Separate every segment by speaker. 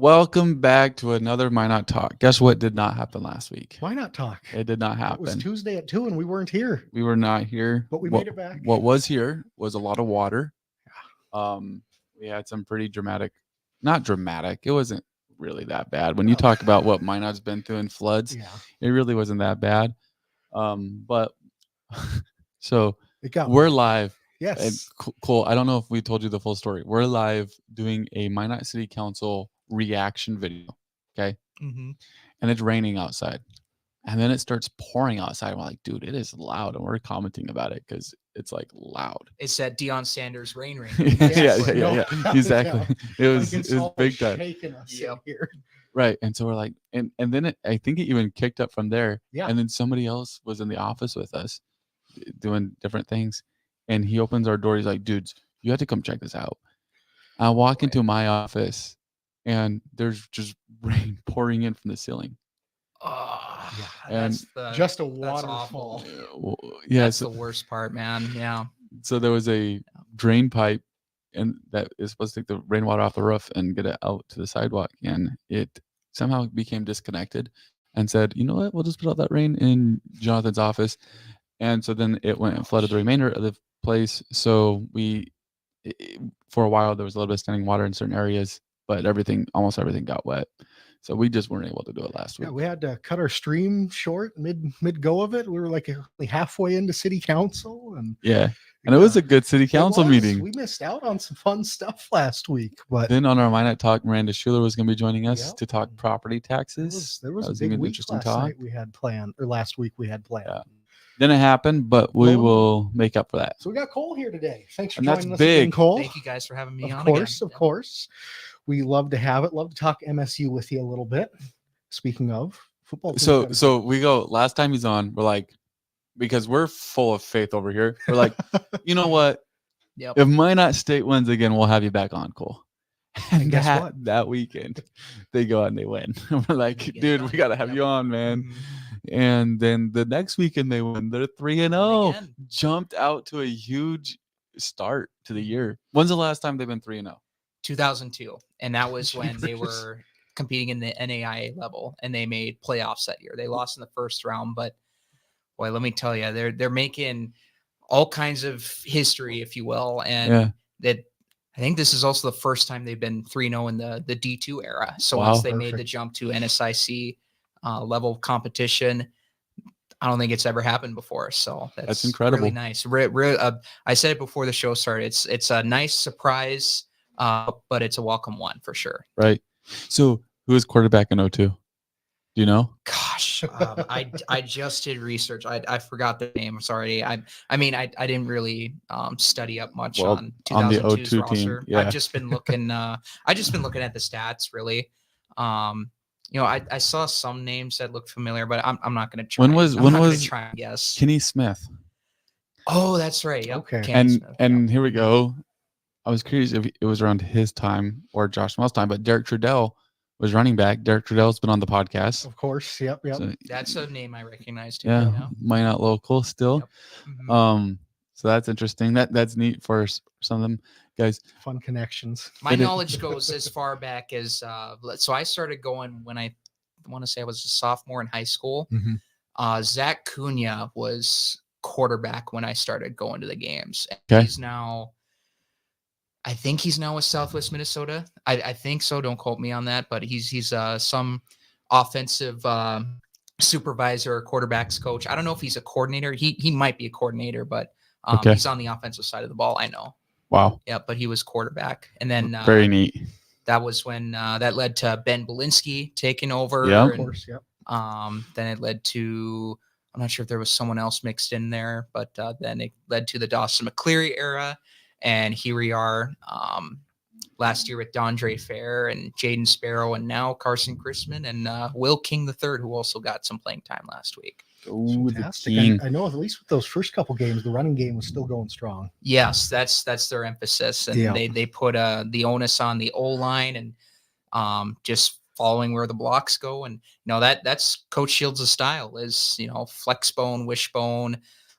Speaker 1: Welcome back to another Minot Talk. Guess what did not happen last week?
Speaker 2: Why not talk?
Speaker 1: It did not happen.
Speaker 2: It was Tuesday at 2 and we weren't here.
Speaker 1: We were not here.
Speaker 2: But we made it back.
Speaker 1: What was here was a lot of water. We had some pretty not dramatic. It wasn't really that bad. When you talk about what Minot's been through in floods, it really wasn't that bad. But so we're live.
Speaker 2: Yes.
Speaker 1: Cool. I don't know if we told you the full story. We're live doing a Minot City Council reaction video. Okay.
Speaker 2: Mm-hmm.
Speaker 1: And it's raining outside. And then it starts pouring outside. We're like, dude, it is loud. And we're commenting about it because it's like loud.
Speaker 3: It's that Deion Sanders rain.
Speaker 1: Yeah. Exactly.
Speaker 2: Yeah.
Speaker 1: It was big time.
Speaker 2: Shaking us here.
Speaker 1: Right. And so we're like, and then I think it even kicked up from there.
Speaker 2: Yeah.
Speaker 1: And then somebody else was in the office with us doing different things. And he opens our door. He's like, dudes, you have to come check this out. I walk into my office and there's just rain pouring in from the ceiling.
Speaker 2: And just a waterfall.
Speaker 3: That's the worst part, man. Yeah.
Speaker 1: So there was a drain pipe and that is supposed to take the rainwater off the roof and get it out to the sidewalk. And it somehow became disconnected and said, you know what? We'll just put out that rain in Jonathan's office. And so then it went and flooded the remainder of the place. So for a while, there was a little bit of standing water in certain areas, but almost everything got wet. So we just weren't able to do it last week.
Speaker 2: Yeah, we had to cut our stream short mid go of it. We were like halfway into city council. And
Speaker 1: it was a good city council meeting.
Speaker 2: We missed out on some fun stuff last week. But
Speaker 1: then on our Minot Talk, Miranda Schuler was going to be joining us to talk property taxes.
Speaker 2: There was a big week last week we had planned.
Speaker 1: Yeah. Didn't happen, but we will make up for that.
Speaker 2: So we got Cole here today. Thanks for
Speaker 1: and
Speaker 2: joining
Speaker 1: that's
Speaker 2: us
Speaker 1: big.
Speaker 2: again, Cole.
Speaker 3: Thank you guys for having me on.
Speaker 2: Of course. We love to have it. Love to talk MSU with you a little bit. Speaking of football.
Speaker 1: So we go, last time he's on, we're like, because we're full of faith over here. We're like, you know what?
Speaker 3: Yep.
Speaker 1: If Minot State wins again, we'll have you back on, Cole. And
Speaker 2: guess what?
Speaker 1: That weekend, they go out and they win. We're like, dude, we got to have you on, man. And then the next weekend they win. They're 3-0. Jumped out to a huge start to the year. When's the last time they've been 3-0?
Speaker 3: 2002. And that was when they were competing in the NAIA level and they made playoffs that year. They lost in the first round, but boy, let me tell you, they're making all kinds of history, if you will. And that I think this is also the first time they've been 3-0 in the D2 era. So once they made the jump to NSIC level of competition, I don't think it's ever happened before. So that's
Speaker 1: incredible.
Speaker 3: Really nice. I said it before the show started. It's a nice surprise, but it's a welcome one for sure.
Speaker 1: Right. So who was quarterback in 02? Do you know?
Speaker 3: Gosh, I just did research. I forgot the name. Sorry. I didn't really study up much on 2002's
Speaker 1: the 02
Speaker 3: roster.
Speaker 1: team. Yeah.
Speaker 3: I've just been looking. At the stats really. I saw some names that looked familiar, but I'm not going to try. When was try and guess?
Speaker 1: Kenny Smith.
Speaker 3: Oh, that's right. Yep.
Speaker 2: Okay.
Speaker 3: Kenny Smith,
Speaker 1: and here we go. I was curious if it was around his time or Josh Mell's time, but Derek Trudell was running back. Derek Trudell's been on the podcast.
Speaker 2: Of course. Yep.
Speaker 1: So,
Speaker 3: that's a name I recognize too.
Speaker 1: Yeah.
Speaker 3: Right now.
Speaker 1: Minot local still.
Speaker 3: Yep. Mm-hmm.
Speaker 1: So that's interesting. That's neat for some of them guys.
Speaker 2: Fun connections.
Speaker 3: My knowledge goes as far back as so I started going when I want to say I was a sophomore in high school.
Speaker 2: Mm-hmm.
Speaker 3: Zach Cunha was quarterback when I started going to the games.
Speaker 1: Okay.
Speaker 3: I think he's now with Southwest Minnesota. I think so. Don't quote me on that, but he's some offensive supervisor or quarterbacks coach. I don't know if he's a coordinator. He might be a coordinator, but he's on the offensive side of the ball. I know.
Speaker 1: Wow.
Speaker 3: Yeah, but he was quarterback, and then
Speaker 1: very neat.
Speaker 3: That was when that led to Ben Belinsky taking over.
Speaker 1: Yeah,
Speaker 2: of course. Yep.
Speaker 3: Then it led to, I'm not sure if there was someone else mixed in there, but then it led to the Dawson McCleary era. And here we are last year with Dondre Fair and Jaden Sparrow, and now Carson Chrisman and Will King III, who also got some playing time last week.
Speaker 1: Ooh,
Speaker 2: fantastic. I know at least with those first couple games, the running game was still going strong.
Speaker 3: Yes, that's their emphasis. And they put the onus on the O-line and just following where the blocks go. And that's Coach Shields' style is, flex bone, wishbone,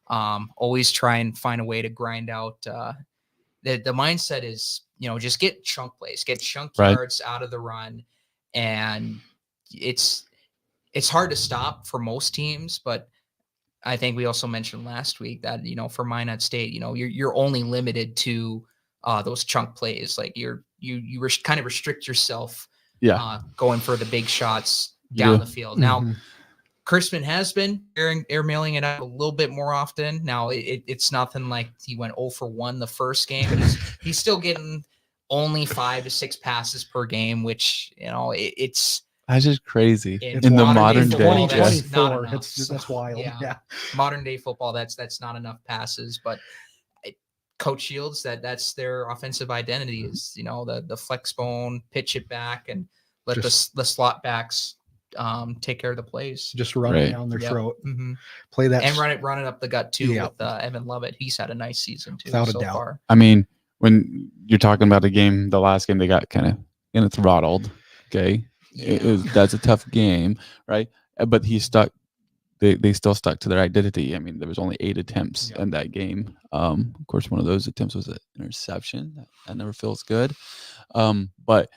Speaker 3: always try and find a way to grind out. The mindset is, just get chunk plays, get chunk yards out of the run. and it's hard to stop for most teams, but I think we also mentioned last week that, for Minot State, you're only limited to those chunk plays. Like you kind of restrict yourself going for the big shots down the field. Now, Kurtzman has been airmailing it out a little bit more often. Now it's nothing like he went 0 for 1 the first game, but he's still getting only 5 to 6 passes per game, which it's
Speaker 1: that's just crazy
Speaker 3: in
Speaker 1: in the modern
Speaker 3: football,
Speaker 1: day.
Speaker 3: that's not
Speaker 2: 2024,
Speaker 3: enough.
Speaker 2: that's wild. Yeah.
Speaker 3: Modern day football, that's not enough passes. But Coach Shields, that's their offensive identity is the flex bone, pitch it back, and let the slot backs take care of the plays.
Speaker 2: Just run it down their throat. Play that
Speaker 3: and run it up the gut too with Evan Lovett. He's had a nice season too
Speaker 2: without
Speaker 3: so
Speaker 2: a doubt.
Speaker 3: far.
Speaker 1: I mean, when you're talking about the last game they got kind of throttled. Okay, that's a tough game, right? But he stuck. They still stuck to their identity. I mean, there was only 8 attempts in that game. Of course, one of those attempts was an interception. That never feels good. But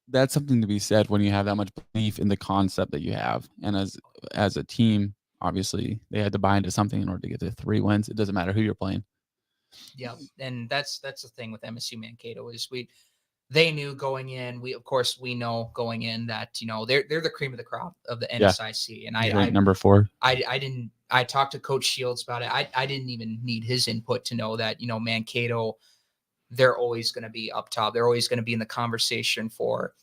Speaker 1: that's something to be said when you have that much belief in the concept that you have. And as a team, obviously, they had to buy into something in order to get to 3 wins. It doesn't matter who you're playing.
Speaker 3: Yeah, and that's the thing with MSU Mankato is they knew going in. We know going in that they're the cream of the crop of the NSIC. And I
Speaker 1: number 4.
Speaker 3: I talked to Coach Shields about it. I didn't even need his input to know that Mankato, they're always going to be up top. They're always going to be in the conversation for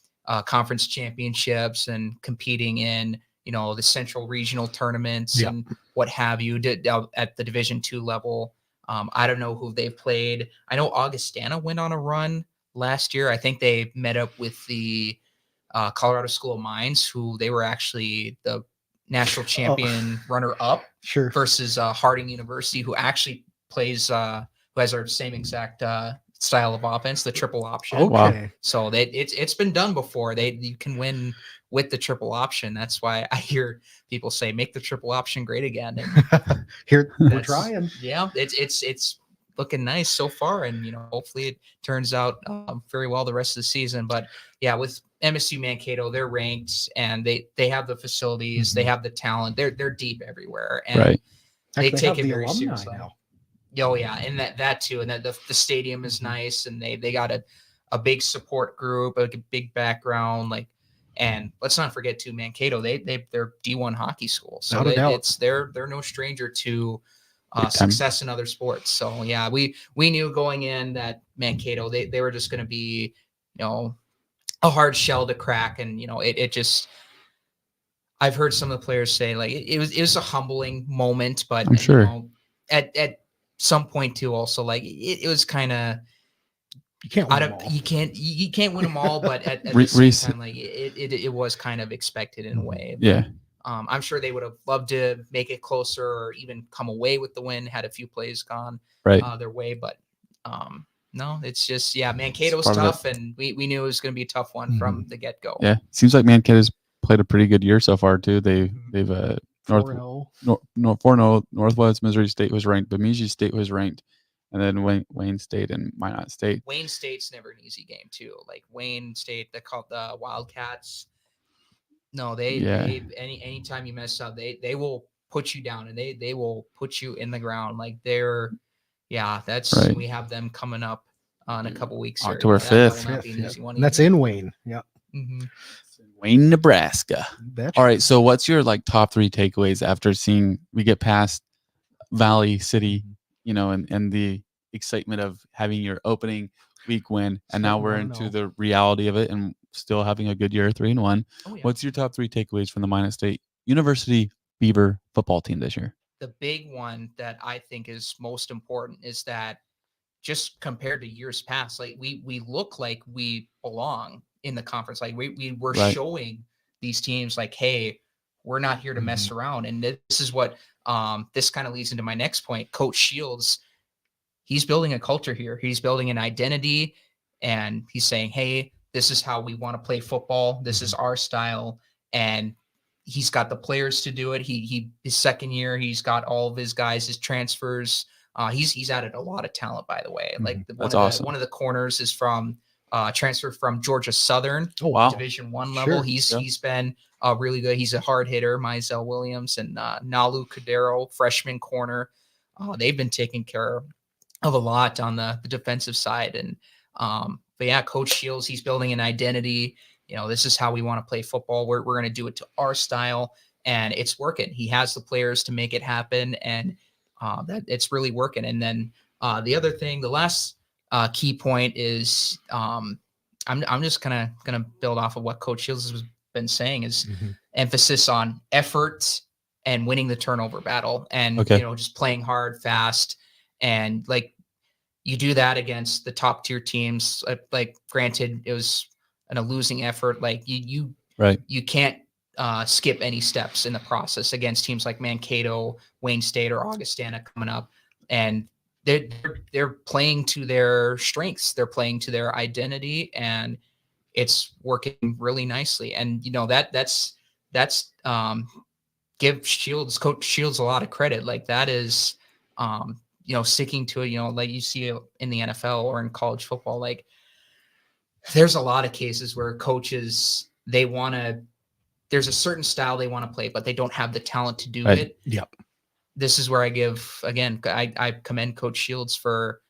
Speaker 3: conference championships and competing in the central regional tournaments and what have you at the Division II level. I don't know who they played. I know Augustana went on a run last year. I think they met up with the Colorado School of Mines, who they were actually the national champion runner-up versus Harding University, who actually plays who has our same exact style of offense, the triple option.
Speaker 2: Okay.
Speaker 3: So it's been done before. You can win with the triple option. That's why I hear people say, make the triple option great again. And
Speaker 2: Here we're trying.
Speaker 3: Yeah, it's looking nice so far, and hopefully it turns out very well the rest of the season. But yeah, with MSU Mankato, they're ranked and they have the facilities, they have the talent, they're deep everywhere, and they take it very seriously now. Oh yeah, and that too, and that the stadium is nice, and they got a big support group, a big background, and let's not forget too, Mankato, they're D1 hockey school, so they're no stranger to success in other sports. So yeah, we knew going in that Mankato, they were just going to be a hard shell to crack, and it just, I've heard some of the players say it was a humbling moment, but
Speaker 1: I'm sure
Speaker 3: at some point too, also it was kind of,
Speaker 2: you can't win them all.
Speaker 3: You can't win them all, but at the same time, it was kind of expected in a way.
Speaker 1: Yeah.
Speaker 3: I'm sure they would have loved to make it closer or even come away with the win had a few plays gone their way, but no, it's just Mankato's tough, and we knew it was going to be a tough one from the get go.
Speaker 1: Yeah, seems like Mankato's played a pretty good year so far too. They've 4-0. Northwest Missouri State was ranked. Bemidji State was ranked, and then Wayne State and Minot State.
Speaker 3: Wayne State's never an easy game too. Like Wayne State, they're called the Wildcats. No, anytime you mess up, they will put you down, and they will put you in the ground. We have them coming up in a couple weeks.
Speaker 1: October 5th.
Speaker 2: And that's in Wayne. Yeah.
Speaker 3: Mm-hmm.
Speaker 1: Wayne, Nebraska. All right. So what's your top 3 takeaways after seeing we get past Valley City, and the excitement of having your opening week win, and now we're into the reality of it and still having a good year, 3-1. Oh, yeah. What's your top 3 takeaways from the Minot State University Beaver football team this year?
Speaker 3: The big one that I think is most important is that just compared to years past, we look like we belong in the conference. We were showing these teams hey, we're not here to mess around. And this is what this kind of leads into my next point. Coach Shields, he's building a culture here. He's building an identity, and he's saying, hey, this is how we want to play football. This is our style. And he's got the players to do it. His second year, he's got all of his guys, his transfers. He's added a lot of talent, by the way.
Speaker 1: That's awesome.
Speaker 3: One of the corners is from transferred from Georgia Southern.
Speaker 2: Oh, wow.
Speaker 3: Division I level.
Speaker 2: Sure.
Speaker 3: He's been really good. He's a hard hitter. Mizell Williams and Nalu Cadero, freshman corner. They've been taking care of a lot on the defensive side. And but yeah, Coach Shields, he's building an identity. This is how we want to play football. We're going to do it to our style, and it's working. He has the players to make it happen, and that it's really working. And then the other thing, the last key point is I'm just gonna build off of what Coach Shields has been saying is emphasis on effort and winning the turnover battle, and just playing hard, fast, and like you do that against the top tier teams. Like granted, it was a losing effort. Like you can't skip any steps in the process against teams like Mankato, Wayne State, or Augustana coming up, and they're playing to their strengths. They're playing to their identity, and it's working really nicely. And that's give Coach Shields a lot of credit. Like that is sticking to it. Like you see it in the NFL or in college football. Like there's a lot of cases where coaches there's a certain style they want to play, but they don't have the talent to do it.
Speaker 2: Yep.
Speaker 3: This is where I commend Coach Shields for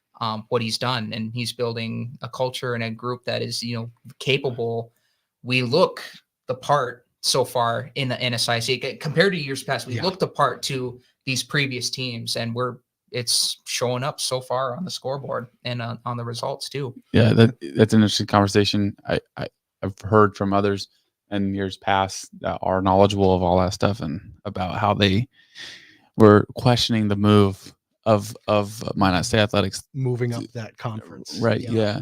Speaker 3: what he's done, and he's building a culture and a group that is, capable. We look the part so far in the NSIC compared to years past. We looked the part to these previous teams, and it's showing up so far on the scoreboard and on the results too.
Speaker 1: Yeah, that's an interesting conversation. I've heard from others in years past that are knowledgeable of all that stuff and about how they were questioning the move of Minot State Athletics
Speaker 2: moving up that conference.
Speaker 1: Right. Yeah.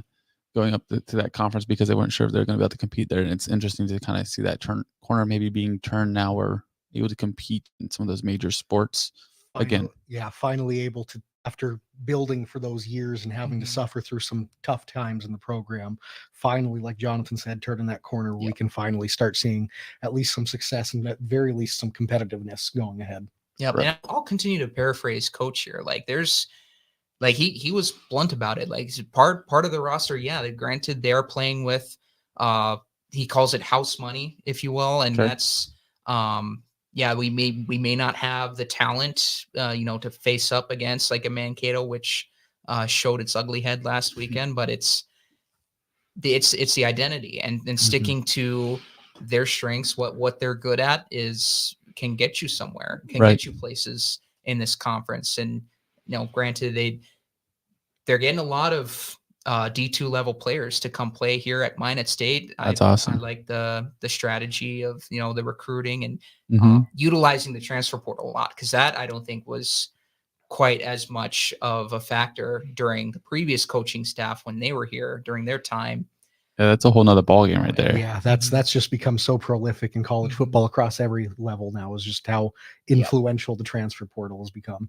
Speaker 1: Going up to that conference because they weren't sure if they're going to be able to compete there. And it's interesting to kind of see that corner maybe being turned now where able to compete in some of those major sports again.
Speaker 2: Yeah. Finally able to, after building for those years and having to suffer through some tough times in the program, finally, like Jonathan said, turning that corner, we can finally start seeing at least some success and at very least some competitiveness going ahead.
Speaker 3: Yeah, right. And I'll continue to paraphrase Coach here. Like there's, like he was blunt about it. Like part of the roster, granted they're playing with, he calls it house money, if you will, and that's, we may not have the talent, to face up against like a Mankato, which showed its ugly head last weekend, but it's the identity and sticking to their strengths. What they're good at can get you somewhere, can get you places in this conference. And, granted they're getting a lot of D2 level players to come play here at Minot State.
Speaker 1: That's awesome.
Speaker 3: I like the strategy of, the recruiting and utilizing the transfer portal a lot. Cause that I don't think was quite as much of a factor during the previous coaching staff when they were here during their time.
Speaker 1: Yeah, that's a whole nother ballgame right there.
Speaker 2: Yeah, that's just become so prolific in college football across every level now, is just how influential the transfer portal has become.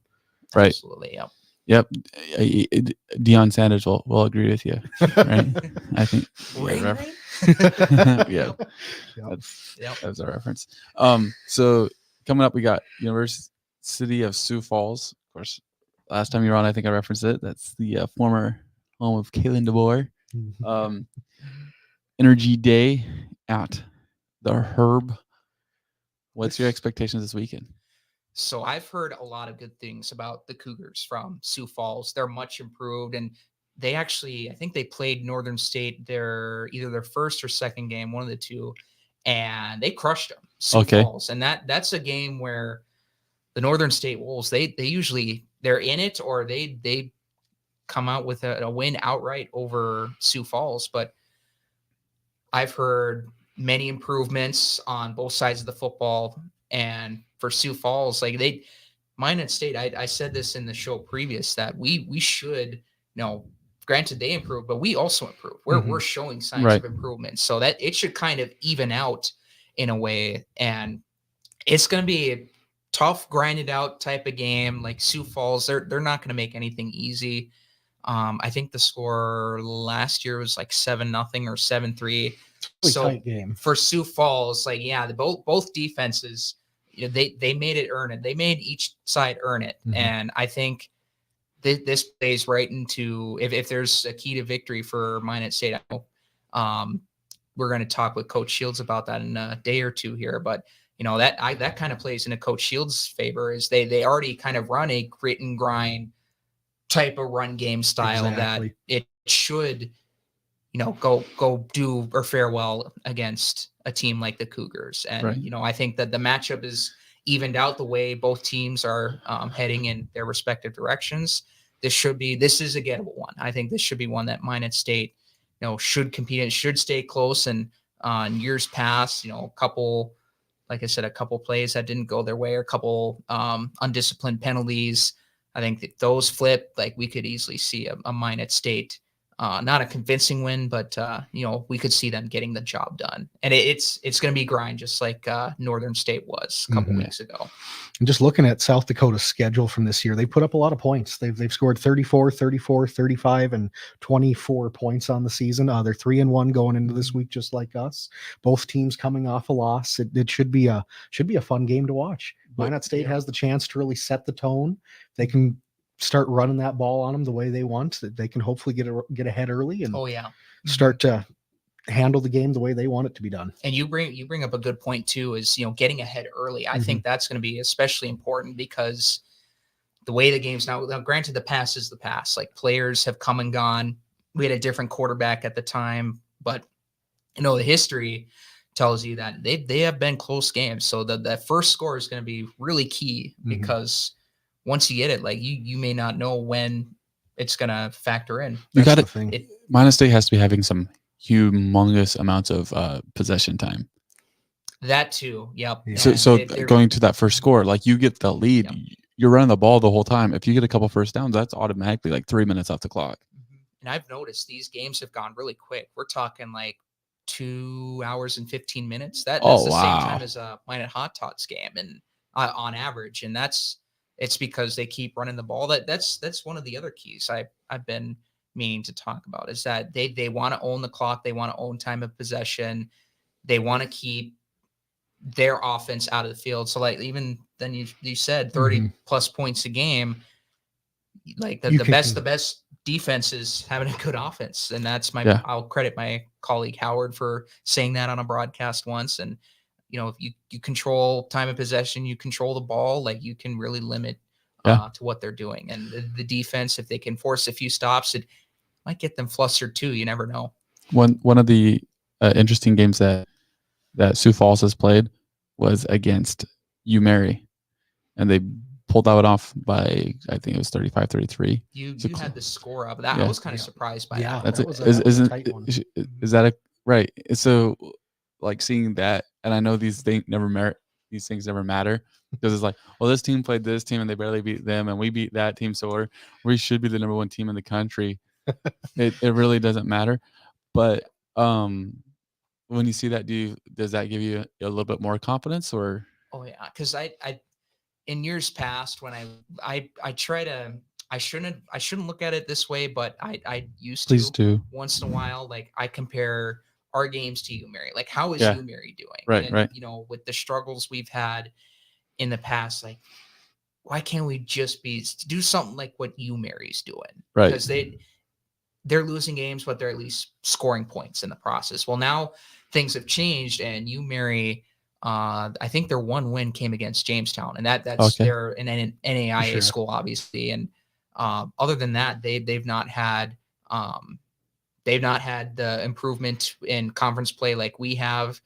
Speaker 1: Right.
Speaker 3: Absolutely.
Speaker 1: Yep. Deion Sanders will agree with you. Right. I think. Yeah. That's our reference. So coming up, we got University of Sioux Falls. Of course, last time you were on, I think I referenced it. That's the former home of Kalen DeBoer. Energy Day at the Herb. What's your expectations this weekend?
Speaker 3: So I've heard a lot of good things about the Cougars from Sioux Falls. They're much improved, and they actually, I think they played Northern State either their first or second game, one of the two, and they crushed them, Sioux Falls. And that's a game where the Northern State Wolves, they usually they're in it, or they come out with a win outright over Sioux Falls. But I've heard many improvements on both sides of the football. And for Sioux Falls, like Minot State, I said this in the show previous that we should, granted they improved, but we also improved. We're showing signs of improvement, so that it should kind of even out in a way. And it's going to be a tough, grinded out type of game. Like Sioux Falls, they're not going to make anything easy. I think the score last year was like 7-0 or 7-3. So
Speaker 2: tight game
Speaker 3: for Sioux Falls, both defenses, they made it earn it. They made each side earn it, and I think this plays right into if there's a key to victory for Minot State. I know We're going to talk with Coach Shields about that in a day or two here, but that kind of plays into Coach Shields' favor is they already kind of run a grit and grind type of run game style
Speaker 2: Exactly.
Speaker 3: that it should, go do or fare well against a team like the Cougars. And,
Speaker 1: Right.
Speaker 3: I think that the matchup is evened out the way both teams are heading in their respective directions. This is a gettable one. I think this should be one that Minot State, should compete and should stay close. And in years past, a couple plays that didn't go their way, or a couple undisciplined penalties. I think that those flip, like we could easily see a Minot State, not a convincing win, but we could see them getting the job done. And it's going to be grind, just like Northern State was a couple weeks ago.
Speaker 2: And just looking at South Dakota's schedule from this year, they put up a lot of points. They've scored 34, 34, 35, and 24 points on the season. They're 3-1 going into this week, just like us. Both teams coming off a loss. It should be a fun game to watch. Minot State has the chance to really set the tone. They can start running that ball on them the way they want. That they can hopefully get ahead early and start to handle the game the way they want it to be done.
Speaker 3: And you bring up a good point too, is getting ahead early. I think that's going to be especially important because the way the game's now, granted the past is the past, like players have come and gone. We had a different quarterback at the time, but the history tells you that they have been close games. So the first score is going to be really key because once you get it, like you may not know when it's going to factor in.
Speaker 1: You got it. Minot State has to be having some humongous amounts of possession time.
Speaker 3: That too. Yep.
Speaker 1: Yeah. So going to that first score, like you get the lead, you're running the ball the whole time. If you get a couple first downs, that's automatically like 3 minutes off the clock.
Speaker 3: And I've noticed these games have gone really quick. We're talking like 2 hours and 15 minutes. That's the same time as a Minot Hot Tots game, and on average. And it's because they keep running the ball. That's one of the other keys I've been meaning to talk about, is that they want to own the clock. They want to own time of possession. They want to keep their offense out of the field. So like, even then you said 30 plus points a game, like the best defense is having a good offense. And that's I'll credit my colleague Howard for saying that on a broadcast once. And, if you control time of possession, you control the ball, like you can really limit to what they're doing. And the defense, if they can force a few stops, it might get them flustered too. You never know.
Speaker 1: One of the interesting games that Sioux Falls has played was against UMary, and they pulled that off by, I think it was 35-33.
Speaker 3: You had the score up. That I was kind of surprised by that.
Speaker 1: That's is that a right? So like seeing that, and I know these things never matter because it's like, well, this team played this team and they barely beat them, and we beat that team, so we should be the number one team in the country. It really doesn't matter. But when you see that, does that give you a little bit more confidence, or?
Speaker 3: Oh yeah, because I in years past when I try to, I shouldn't look at it this way, but I used to.
Speaker 1: Please do.
Speaker 3: Once in a while, like I compare our games to UMary. Like, how is UMary doing?
Speaker 1: Right, right.
Speaker 3: With the struggles we've had in the past, like, why can't we just do something like what UMary's doing?
Speaker 1: Right.
Speaker 3: Because they're losing games, but they're at least scoring points in the process. Well, now things have changed, and UMary, I think their one win came against Jamestown, and that's they're an NAIA school, obviously. And other than that, they've not had the improvement in conference play like we have.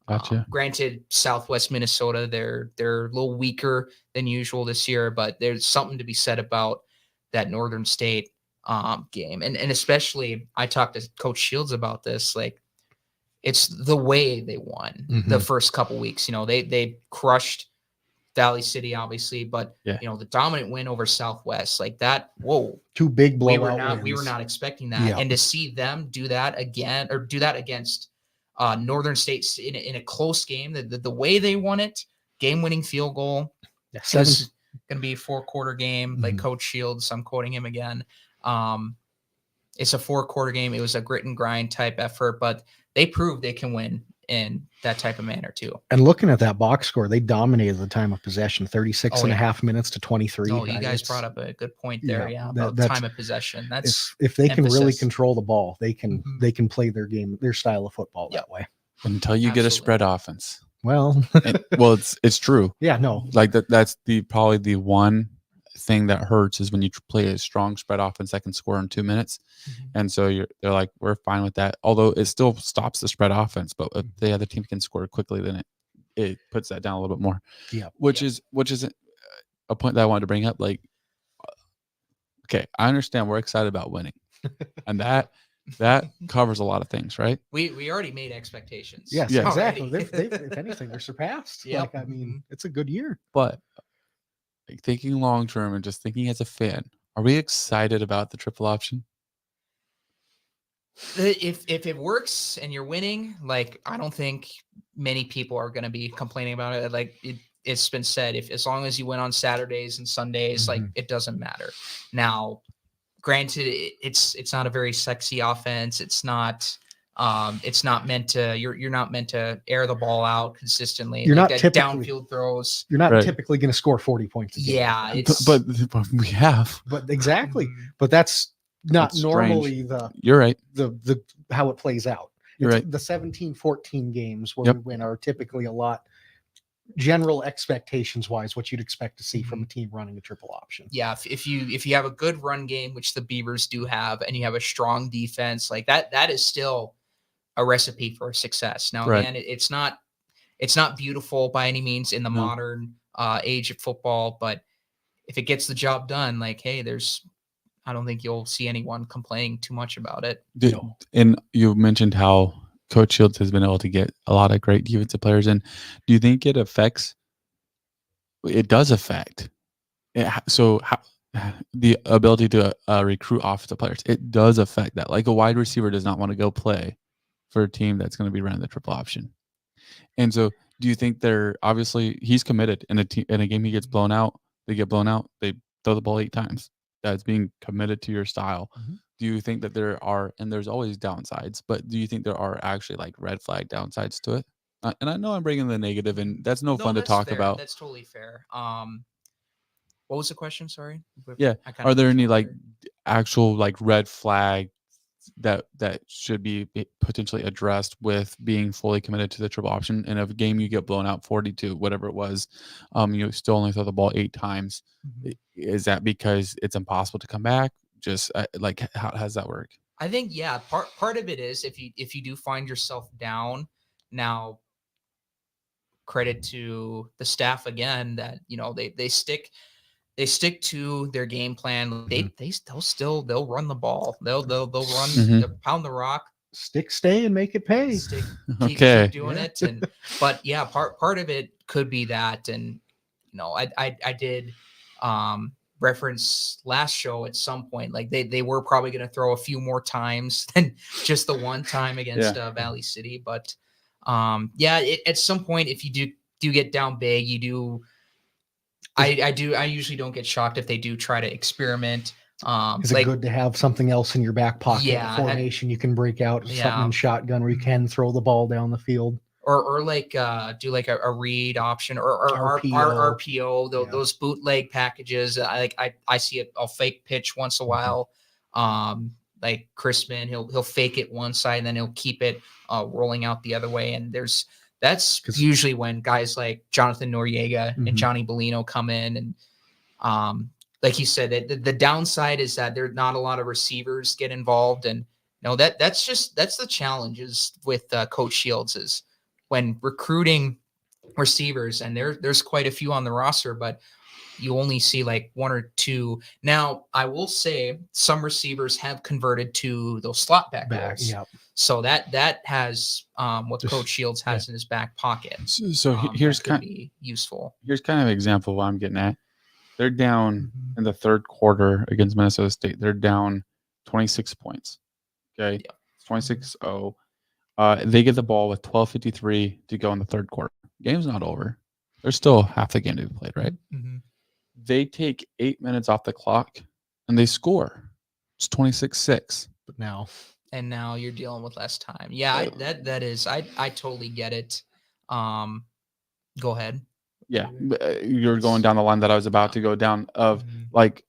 Speaker 1: Gotcha.
Speaker 3: Granted, Southwest Minnesota, they're a little weaker than usual this year, but there's something to be said about that Northern State game. And especially, I talked to Coach Shields about this, like, it's the way they won the first couple weeks. They crushed Valley City, obviously, but the dominant win over Southwest, like that, whoa.
Speaker 2: Two big blowout
Speaker 3: we were not expecting that. And to see them do that again, or do that against Northern State in a close game, the way they won it, game-winning field goal. It's going to be a 4-quarter game, like Coach Shields, I'm quoting him again. It's a 4-quarter game. It was a grit and grind type effort, but they proved they can win in that type of manner too.
Speaker 2: And looking at that box score, they dominated the time of possession, 36
Speaker 3: Oh,
Speaker 2: and a
Speaker 3: yeah.
Speaker 2: half minutes to 23.
Speaker 3: No, you guys
Speaker 2: It's-
Speaker 3: brought up a good point there.
Speaker 2: yeah,
Speaker 3: Yeah,
Speaker 2: that-
Speaker 3: about
Speaker 2: that's-
Speaker 3: time of possession. That's
Speaker 2: if they can really
Speaker 3: emphasis.
Speaker 2: control the ball, they can
Speaker 3: Mhm.
Speaker 2: they can play their game, their style of football
Speaker 3: Yep.
Speaker 2: that way.
Speaker 1: Until you get a
Speaker 3: Absolutely.
Speaker 1: spread offense.
Speaker 2: Well,
Speaker 1: Well, it's true.
Speaker 2: yeah, no,
Speaker 1: Like that's probably the one thing that hurts is when you play a strong spread offense that can score in 2 minutes.
Speaker 3: Mhm.
Speaker 1: And so they're like, we're fine with that. Although it still stops the spread offense, but if the other team can score quickly, then it puts that down a little bit more.
Speaker 2: yeah,
Speaker 1: Which is a point that I wanted to bring up. Like, okay, I understand we're excited about winning, and that covers a lot of things, right?
Speaker 3: We already made expectations.
Speaker 2: yes,
Speaker 1: Yeah.
Speaker 2: exactly.
Speaker 3: already.
Speaker 2: They've, if anything, they're surpassed.
Speaker 3: Yep.
Speaker 2: Like, I mean, it's a good year.
Speaker 1: But like, thinking long term and just thinking as a fan, are we excited about the triple option?
Speaker 3: If it works and you're winning, like I don't think many people are going to be complaining about it. Like it's been said, if as long as you win on Saturdays and Sundays, like
Speaker 2: Mhm.
Speaker 3: it doesn't matter. Now, granted, it's not a very sexy offense. It's not meant to. You're not meant to air the ball out consistently.
Speaker 2: You're
Speaker 3: like
Speaker 2: not
Speaker 3: that
Speaker 2: typically-
Speaker 3: downfield throws.
Speaker 2: You're not
Speaker 1: Right.
Speaker 2: typically going to score 40 points a game.
Speaker 3: Yeah,
Speaker 1: But we have.
Speaker 2: but exactly.
Speaker 3: Mhm.
Speaker 2: But that's not
Speaker 1: That's strange.
Speaker 2: normally the
Speaker 1: You're right.
Speaker 2: how it plays out.
Speaker 1: You're
Speaker 2: It's
Speaker 1: right.
Speaker 2: The 17-14 games where
Speaker 1: Yep.
Speaker 2: we win are typically a lot general expectations wise what you'd expect to see from a team running a triple option.
Speaker 3: Yeah, if you have a good run game, which the Beavers do have, and you have a strong defense, like that is still a recipe for success. Now,
Speaker 1: Right.
Speaker 3: again, it's not beautiful by any means in the
Speaker 1: No.
Speaker 3: modern age of football, but if it gets the job done, like, hey, I don't think you'll see anyone complaining too much about it.
Speaker 2: No.
Speaker 1: And you mentioned how Coach Shields has been able to get a lot of great defensive players in. Do you think it affects? It does affect. The ability to recruit offensive players. It does affect that. Like a wide receiver does not want to go play for a team that's going to be running the triple option. And so, do you think obviously he's committed in a game he gets blown out? They get blown out. They throw the ball 8 times. That's being committed to your style.
Speaker 2: Mhm.
Speaker 1: Do you think that there are, and there's always downsides, but do you think there are actually like red flag downsides to it? And I know I'm bringing the negative, and that's no fun to
Speaker 3: that's
Speaker 1: talk
Speaker 3: fair.
Speaker 1: about.
Speaker 3: That's totally fair. What was the question? Sorry.
Speaker 1: Yeah.
Speaker 3: I kinda
Speaker 1: Are there
Speaker 3: lost
Speaker 1: any
Speaker 3: my
Speaker 1: like
Speaker 3: word.
Speaker 1: actual like red flag that should be potentially addressed with being fully committed to the triple option? In a game you get blown out 42, whatever it was, you still only throw the ball 8 times.
Speaker 3: Mhm.
Speaker 1: Is that because it's impossible to come back? Just like how does that work?
Speaker 3: I think part of it is if you do find yourself down now, credit to the staff again that they stick to their game plan. They'll run the ball. They'll run
Speaker 1: Mhm.
Speaker 3: they'll pound the rock.
Speaker 2: Stick, stay, and make it pay.
Speaker 3: Keep
Speaker 1: Okay.
Speaker 3: doing
Speaker 2: Yeah.
Speaker 3: it. But yeah, part of it could be that. And I did reference last show at some point, like they were probably going to throw a few more times than just the one time against Valley City. But at some point, if you do get down big, you do. I usually don't get shocked if they do try to experiment.
Speaker 2: Is it good to have something else in your back pocket?
Speaker 3: Yeah,
Speaker 2: Formation you can break out, something
Speaker 3: Yeah.
Speaker 2: in shotgun where you can throw the ball down the field.
Speaker 3: or like do like a read option or
Speaker 2: RPO.
Speaker 3: RPO,
Speaker 2: Yeah.
Speaker 3: those bootleg packages. I see a fake pitch once in a while. Like Crispin, he'll fake it one side and then he'll keep it rolling out the other way. And that's usually when guys like Jonathan Noriega
Speaker 2: Mhm.
Speaker 3: and Johnny Bellino come in. And like you said, the downside is that there's not a lot of receivers get involved. And that's the challenges with Coach Shields is when recruiting receivers, and there's quite a few on the roster, but you only see like 1 or 2. Now, I will say some receivers have converted to those slot back roles.
Speaker 2: Yeah.
Speaker 3: So that has what Coach Shields has in his back pocket.
Speaker 1: So
Speaker 3: That could be useful.
Speaker 1: Here's kind of an example of what I'm getting at. They're down
Speaker 3: Mhm.
Speaker 1: in the third quarter against Minnesota State. They're down 26 points. Okay.
Speaker 3: Yep.
Speaker 1: 26-0. They get the ball with 12:53 to go in the third quarter. Game's not over. There's still half the game to be played, right?
Speaker 3: Mm-hmm.
Speaker 1: They take 8 minutes off the clock and they score. It's 26-6.
Speaker 2: But now,
Speaker 3: and now you're dealing with less time. Yeah, I totally get it. Go ahead.
Speaker 1: Yeah, you're going down the line that I was about to go down of like,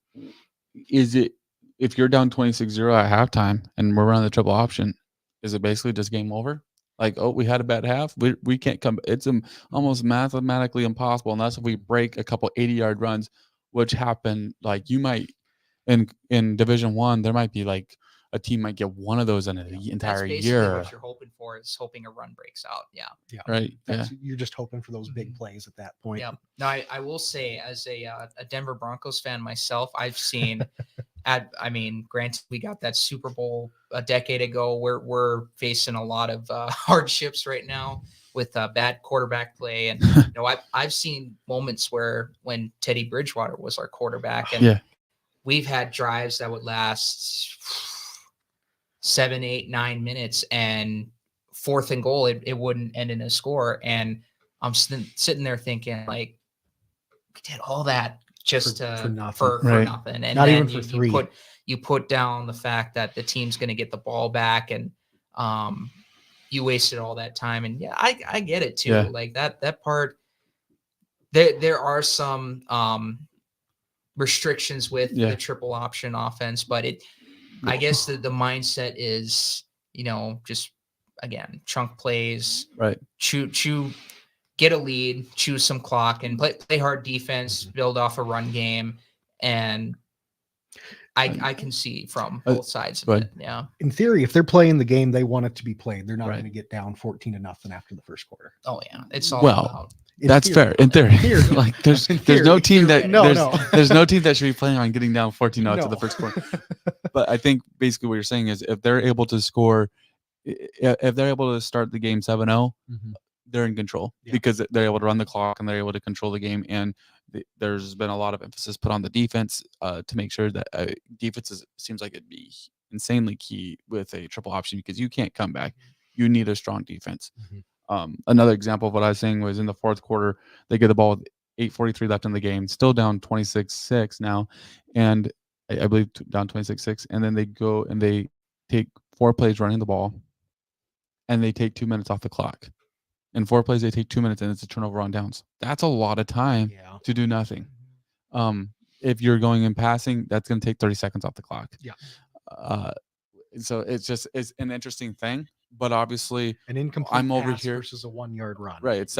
Speaker 1: is it if you're down 26-0 at halftime and we're running the triple option, is it basically just game over? Like, oh, we had a bad half. We can't come. It's almost mathematically impossible unless if we break a couple 80-yard runs, which happen. Like you might in Division One, there might be like a team might get one of those in an entire
Speaker 3: That's basically
Speaker 1: year.
Speaker 3: what you're hoping for, is hoping a run breaks out. Yeah.
Speaker 1: Right. Yeah.
Speaker 2: You're just hoping for those big plays at that point.
Speaker 3: Yeah. Now, I will say, as a Denver Broncos fan myself, I've seen granted, we got that Super Bowl a decade ago. We're facing a lot of hardships right now with bad quarterback play, and I've seen moments when Teddy Bridgewater was our quarterback, and we've had drives that would last 7, 8, 9 minutes, and 4th and goal, it wouldn't end in a score. And I'm sitting there thinking, like, we did all that just for nothing. And
Speaker 2: not
Speaker 3: then
Speaker 2: even for 3.
Speaker 3: You put down the fact that the team's going to get the ball back, and you wasted all that time. And yeah, I get it too.
Speaker 1: Yeah.
Speaker 3: Like that part, there are some restrictions with the triple option offense, but I guess the mindset is, just again, chunk plays,
Speaker 1: right?
Speaker 3: Get a lead, choose some clock, and play hard defense, build off a run game. And I can see from both sides of it. Yeah.
Speaker 2: In theory, if they're playing the game they want it to be played, they're not going to get down 14-0 after the first quarter.
Speaker 3: Oh yeah, it's all about.
Speaker 1: That's fair. In theory, like there's no team that there's no team that should be planning on getting down 14-0 after the first quarter. But I think basically what you're saying is if they're able to score, if they're able to start the game 7-0, they're in control because they're able to run the clock and they're able to control the game. And there's been a lot of emphasis put on the defense to make sure that defense seems like it'd be insanely key with a triple option because you can't come back. You need a strong defense. Another example of what I was saying was in the 4th quarter, they get the ball with 8:43 left in the game, still down 26-6 now. And I believe down 26-6. And then they go and they take 4 plays running the ball and they take 2 minutes off the clock. In 4 plays, they take 2 minutes and it's a turnover on downs. That's a lot of time to do nothing. If you're going in passing, that's going to take 30 seconds off the clock. So it's an interesting thing. But obviously,
Speaker 2: an incomplete
Speaker 1: I'm over here
Speaker 2: versus a 1-yard run.
Speaker 1: Right. It's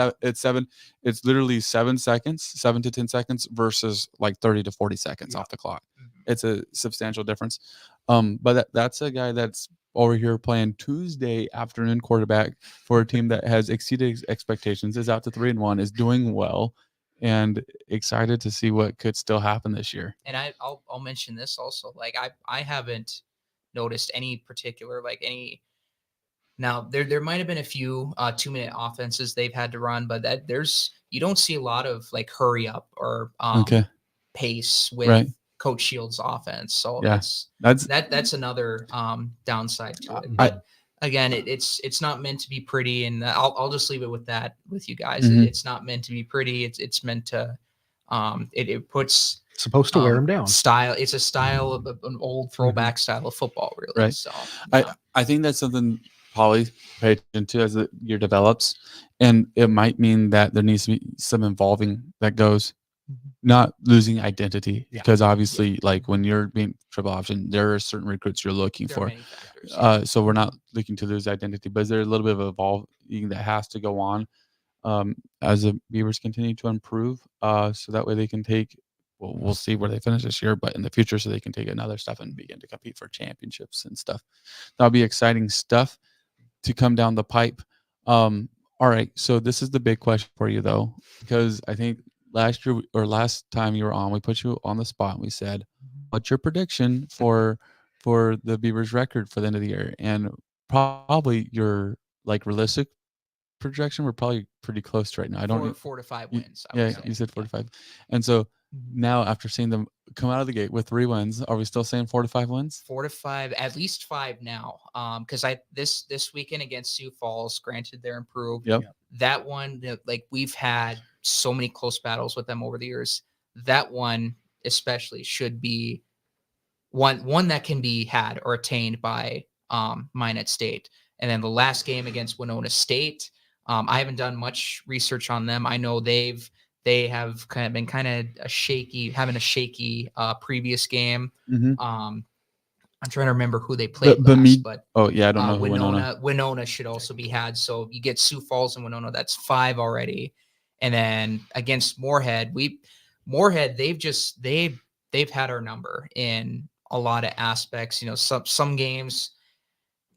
Speaker 1: literally 7 to 10 seconds versus like 30 to 40 seconds off the clock. It's a substantial difference. But that's a guy that's over here playing Tuesday afternoon quarterback for a team that has exceeded expectations, is out to 3-1, is doing well, and excited to see what could still happen this year.
Speaker 3: And I'll mention this also. Like I haven't noticed any particular Now there might have been a few 2-minute offenses they've had to run, but you don't see a lot of like hurry up or pace with Coach Shields' offense. So that's another downside to it. But again, it's not meant to be pretty, and I'll just leave it with that with you guys. It's not meant to be pretty. It's meant to it puts
Speaker 2: supposed to wear them down.
Speaker 3: Style. It's a style of an old throwback style of football, really.
Speaker 1: Right.
Speaker 3: So
Speaker 1: I think that's something probably pay attention to as the year develops, and it might mean that there needs to be some involving that goes, not losing identity, because obviously like when you're being triple option, there are certain recruits you're looking for. So we're not looking to lose identity, but is there a little bit of evolving that has to go on as the Beavers continue to improve, so that way they can take, well, we'll see where they finish this year, but in the future, so they can take another step and begin to compete for championships and stuff. That'll be exciting stuff to come down the pipe. All right, so this is the big question for you though, because I think last time you were on, we put you on the spot and we said, what's your prediction for the Beavers record for the end of the year? And probably your like realistic projection, we're probably pretty close to right now. I don't
Speaker 3: 4 to 5 wins.
Speaker 1: You said 4 to 5. And so now after seeing them come out of the gate with 3 wins, are we still saying 4 to 5 wins?
Speaker 3: 4 to 5, at least 5 now. Because this weekend against Sioux Falls, granted they're improved. That one, like we've had so many close battles with them over the years. That one especially should be one that can be had or attained by Minot State. And then the last game against Winona State, I haven't done much research on them. I know they have been having a shaky previous game.
Speaker 1: Mhm.
Speaker 3: I'm trying to remember who they played
Speaker 1: But
Speaker 3: last, but
Speaker 1: oh yeah, I don't know who Winona.
Speaker 3: Winona should also be had. So you get Sioux Falls and Winona, that's 5 already. And then against Moorhead, they've had our number in a lot of aspects. Some games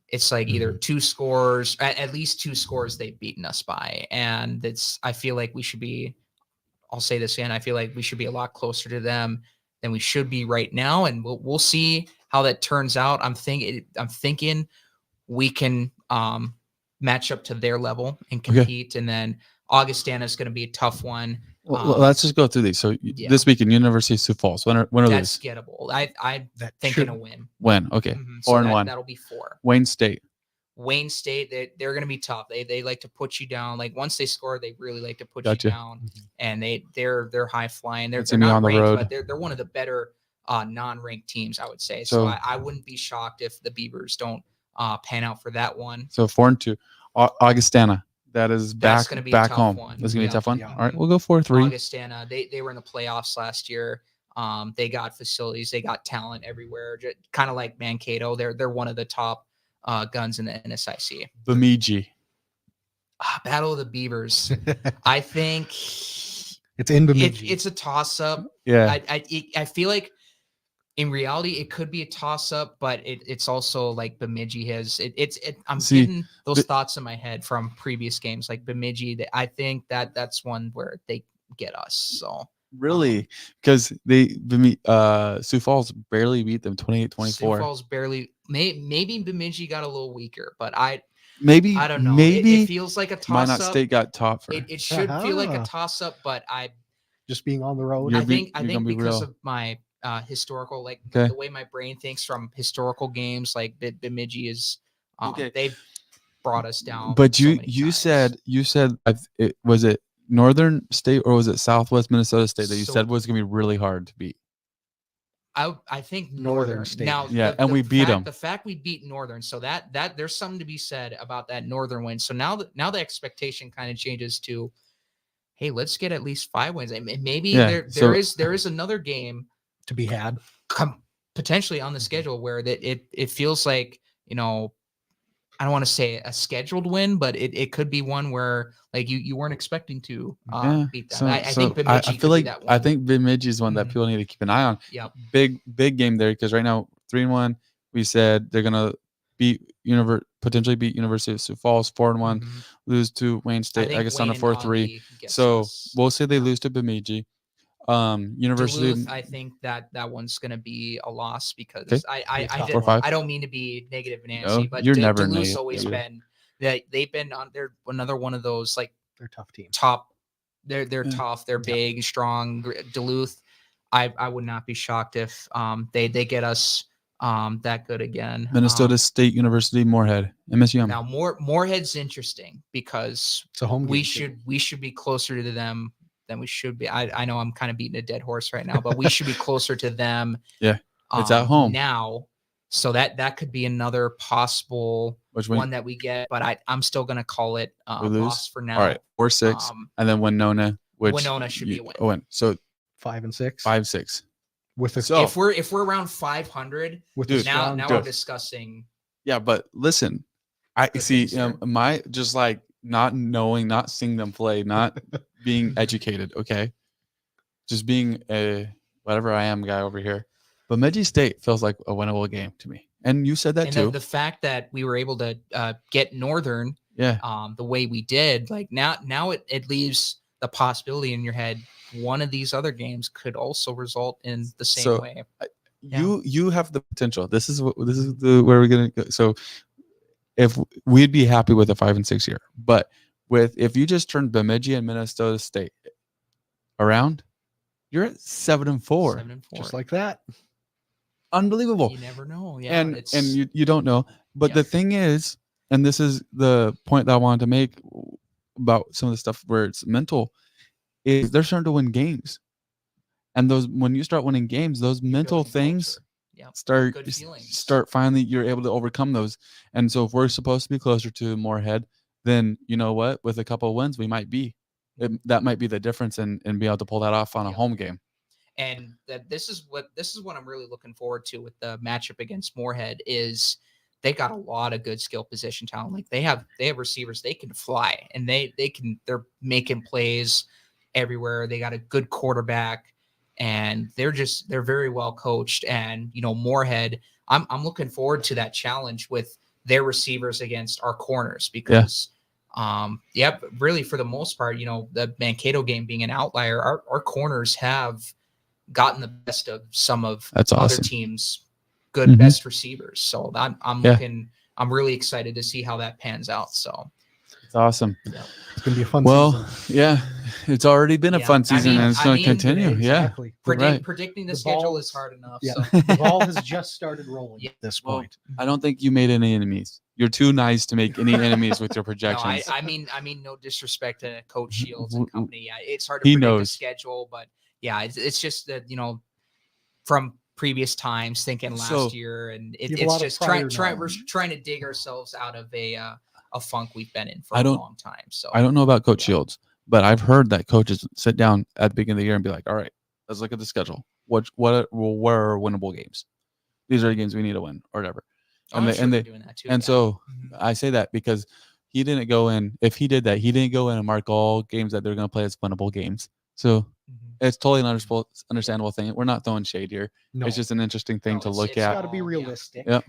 Speaker 3: it's like either 2 scores, at least 2 scores they've beaten us by. And I feel like we should be, I'll say this again, I feel like we should be a lot closer to them than we should be right now. And we'll see how that turns out. I'm thinking we can match up to their level and compete. Okay. And then Augustana is going to be a tough one.
Speaker 1: Well, let's just go through these. So this weekend, University of Sioux Falls. When are
Speaker 3: that's
Speaker 1: these?
Speaker 3: Gettable. I'm thinking a win.
Speaker 1: Win. Okay. 4-1.
Speaker 3: That'll be 4.
Speaker 1: Wayne State,
Speaker 3: they're going to be tough. They like to put you down. Like once they score, they really like to put
Speaker 1: Gotcha.
Speaker 3: you down. And they're high flying. They're
Speaker 1: not
Speaker 3: on
Speaker 1: the
Speaker 3: ranked,
Speaker 1: road.
Speaker 3: but they're one of the better non-ranked teams, I would say. So I wouldn't be shocked if the Beavers don't pan out for that one.
Speaker 1: So 4-2. Augustana. That is back home.
Speaker 3: One.
Speaker 1: That's gonna be a tough one.
Speaker 2: Yeah.
Speaker 1: All right, we'll go 4-3.
Speaker 3: Augustana, they were in the playoffs last year. They got facilities, they got talent everywhere. Kind of like Mankato. They're one of the top guns in the NSIC.
Speaker 1: Bemidji.
Speaker 3: Battle of the Beavers. I think
Speaker 2: it's in Bemidji.
Speaker 3: It's a toss up.
Speaker 1: Yeah.
Speaker 3: I feel like in reality, it could be a toss-up, but it's also like Bemidji has I'm getting those thoughts in my head from previous games, like Bemidji. I think that's one where they get us. So
Speaker 1: really, because Sioux Falls barely beat them 28-24.
Speaker 3: Sioux Falls barely. Maybe Bemidji got a little weaker, but I don't know.
Speaker 1: Maybe
Speaker 3: it feels like a toss-up.
Speaker 1: Minot State got tougher.
Speaker 3: It should feel like a toss-up, but
Speaker 2: just being on the road.
Speaker 3: I think because of my historical, like the way my brain thinks from historical games, like Bemidji is they've brought us down.
Speaker 1: But you said was it Northern State or was it Southwest Minnesota State that you said was gonna be really hard to beat?
Speaker 3: I think Northern
Speaker 2: State.
Speaker 3: Now,
Speaker 1: and we beat them.
Speaker 3: The fact we beat Northern, so that there's something to be said about that Northern win. So now the expectation kind of changes to, hey, let's get at least 5 wins. And maybe there is another game
Speaker 2: to be had
Speaker 3: potentially on the schedule where it feels like, I don't want to say a scheduled win, but it could be one where like you weren't expecting to beat them. I think Bemidji
Speaker 1: I feel like
Speaker 3: that one.
Speaker 1: I think Bemidji is one that people need to keep an eye on.
Speaker 3: Yep.
Speaker 1: Big game there, because right now 3-1. We said they're gonna potentially beat University of Sioux Falls 4-1, lose to Wayne State. I guess on a 4-3. So we'll say they lose to Bemidji. University.
Speaker 3: Duluth, I think that one's going to be a loss because I don't mean to be negative, Nancy, but
Speaker 1: you're never
Speaker 3: Duluth's
Speaker 1: negative.
Speaker 3: always been that they've been on. They're another one of those like
Speaker 2: they're tough team.
Speaker 3: They're tough. They're big, strong. Duluth. I would not be shocked if they get us that good again.
Speaker 1: Minnesota State University, Moorhead, MSU.
Speaker 3: Now Moorhead's interesting because
Speaker 2: it's a home game
Speaker 3: we should be closer to them than we should be. I know I'm kind of beating a dead horse right now, but we should be closer to them.
Speaker 1: Yeah, it's at home
Speaker 3: now, so that could be another possible one that we get. But I'm still going to call it loss for now.
Speaker 1: All right, 4-6, and then Winona,
Speaker 3: Winona should be a win.
Speaker 1: So
Speaker 2: 5-6.
Speaker 1: 5-6.
Speaker 3: If we're around 500, now we're discussing.
Speaker 1: Yeah, but listen, I see. My just like not seeing them play, not being educated. Okay, just being a whatever I am guy over here. But Bemidji State feels like a winnable game to me, and you said that too.
Speaker 3: The fact that we were able to get Northern, the way we did, like now it leaves the possibility in your head. One of these other games could also result in the same way.
Speaker 1: You have the potential. This is where we're gonna go. So if we'd be happy with a 5-6 year, but if you just turn Bemidji and Minnesota State around, you're at 7-4.
Speaker 3: 7-4,
Speaker 2: just like that.
Speaker 1: Unbelievable.
Speaker 3: You never know.
Speaker 1: Yeah, and you don't know. But the thing is, and this is the point that I wanted to make about some of the stuff where it's mental, is they're starting to win games. And when you start winning games, those mental things
Speaker 3: Yep.
Speaker 1: start
Speaker 3: Good feelings.
Speaker 1: start finally you're able to overcome those. And so if we're supposed to be closer to Moorhead, then you know what, with a couple of wins we might be that might be the difference in being able to pull that off on a
Speaker 3: Yep.
Speaker 1: home game.
Speaker 3: And that this is what I'm really looking forward to with the matchup against Moorhead is they got a lot of good skill position talent. Like they have receivers, they can fly, and they're making plays everywhere. They got a good quarterback, and they're very well coached. And Moorhead, I'm looking forward to that challenge with their receivers against our corners because really for the most part, the Mankato game being an outlier, our corners have gotten the best of some of
Speaker 1: That's
Speaker 3: other
Speaker 1: awesome.
Speaker 3: teams' good best receivers. So I'm really excited to see how that pans out. So
Speaker 1: it's awesome.
Speaker 2: It's gonna be a fun
Speaker 1: Well,
Speaker 2: season.
Speaker 1: yeah, it's already been a
Speaker 3: Yeah,
Speaker 1: fun season and it's going to continue.
Speaker 2: Exactly.
Speaker 3: predicting the
Speaker 2: The
Speaker 3: schedule
Speaker 2: ball
Speaker 3: is hard enough.
Speaker 2: Yeah.
Speaker 3: So
Speaker 2: The ball has just started rolling at this
Speaker 1: Well,
Speaker 2: point.
Speaker 1: I don't think you made any enemies. You're too nice to make any enemies with your
Speaker 3: no,
Speaker 1: projections.
Speaker 3: I mean no disrespect to Coach Shields and company. Yeah, it's hard to
Speaker 1: He
Speaker 3: predict the
Speaker 1: knows.
Speaker 3: schedule, but yeah, it's just that from previous times thinking last
Speaker 1: So-
Speaker 3: year, and
Speaker 2: You have a
Speaker 3: it's
Speaker 2: lot of
Speaker 3: just
Speaker 2: prior
Speaker 3: we're
Speaker 2: knowledge.
Speaker 3: trying to dig ourselves out of a funk we've been in for
Speaker 1: I
Speaker 3: a
Speaker 1: don't-
Speaker 3: long time. So
Speaker 1: I don't know about Coach
Speaker 3: Yeah.
Speaker 1: Shields, but I've heard that coaches sit down at the beginning of the year and be like, all right, let's look at the schedule. Where are winnable games? These are the games we need to win or whatever.
Speaker 3: I'm
Speaker 1: And
Speaker 3: sure
Speaker 1: they
Speaker 3: they're doing that too.
Speaker 1: and
Speaker 3: yeah.
Speaker 1: so
Speaker 3: Mhm.
Speaker 1: I say that because he didn't go in. If he did that, he didn't go in and mark all games that they're going to play as winnable games. So
Speaker 3: Mhm.
Speaker 1: it's totally an understandable thing. We're not throwing shade here.
Speaker 2: No,
Speaker 1: It's just an interesting thing
Speaker 3: No,
Speaker 1: to
Speaker 3: it's-
Speaker 1: look
Speaker 3: it's
Speaker 1: at.
Speaker 2: got to be
Speaker 3: all- yeah.
Speaker 2: realistic.
Speaker 1: Yep.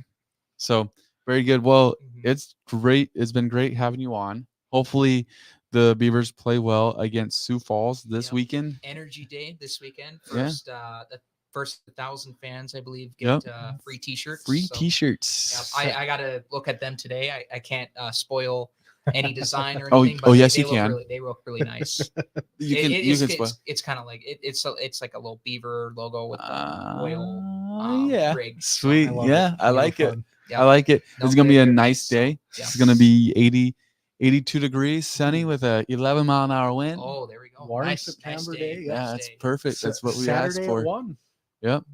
Speaker 1: So very good. Well,
Speaker 3: Mhm.
Speaker 1: it's great. It's been great having you on. Hopefully the Beavers play well against Sioux Falls this
Speaker 3: Yep.
Speaker 1: weekend.
Speaker 3: Energy Day this weekend.
Speaker 1: Yeah.
Speaker 3: The first 1,000 fans, I believe,
Speaker 1: Yep.
Speaker 3: get free T-shirts.
Speaker 1: Free
Speaker 3: So,
Speaker 1: t-shirts.
Speaker 3: I got to look at them today. I can't spoil any design or
Speaker 1: Oh,
Speaker 3: anything.
Speaker 1: oh,
Speaker 3: But
Speaker 1: yes,
Speaker 3: they
Speaker 1: you
Speaker 3: look
Speaker 1: can.
Speaker 3: They look really nice.
Speaker 1: You can spoil.
Speaker 3: It's kind of like it's like a little beaver logo with the oil.
Speaker 1: Yeah.
Speaker 3: rig.
Speaker 1: Sweet.
Speaker 2: I love
Speaker 1: Yeah.
Speaker 2: it.
Speaker 1: I
Speaker 2: Real
Speaker 1: like it.
Speaker 2: fun.
Speaker 3: Yeah.
Speaker 1: I like it.
Speaker 3: No,
Speaker 1: It's going to be a
Speaker 3: they're
Speaker 1: nice
Speaker 3: nice.
Speaker 1: day.
Speaker 3: Yeah.
Speaker 1: It's going to be 82 degrees, sunny with a 11-mile-an-hour wind.
Speaker 3: Oh, there we go.
Speaker 2: Warm
Speaker 3: nice
Speaker 2: September
Speaker 3: nice
Speaker 2: day,
Speaker 1: yeah,
Speaker 3: nice
Speaker 1: that's
Speaker 3: day.
Speaker 1: perfect. That's what we
Speaker 2: Saturday
Speaker 1: asked for.
Speaker 2: at 1.
Speaker 1: Yep.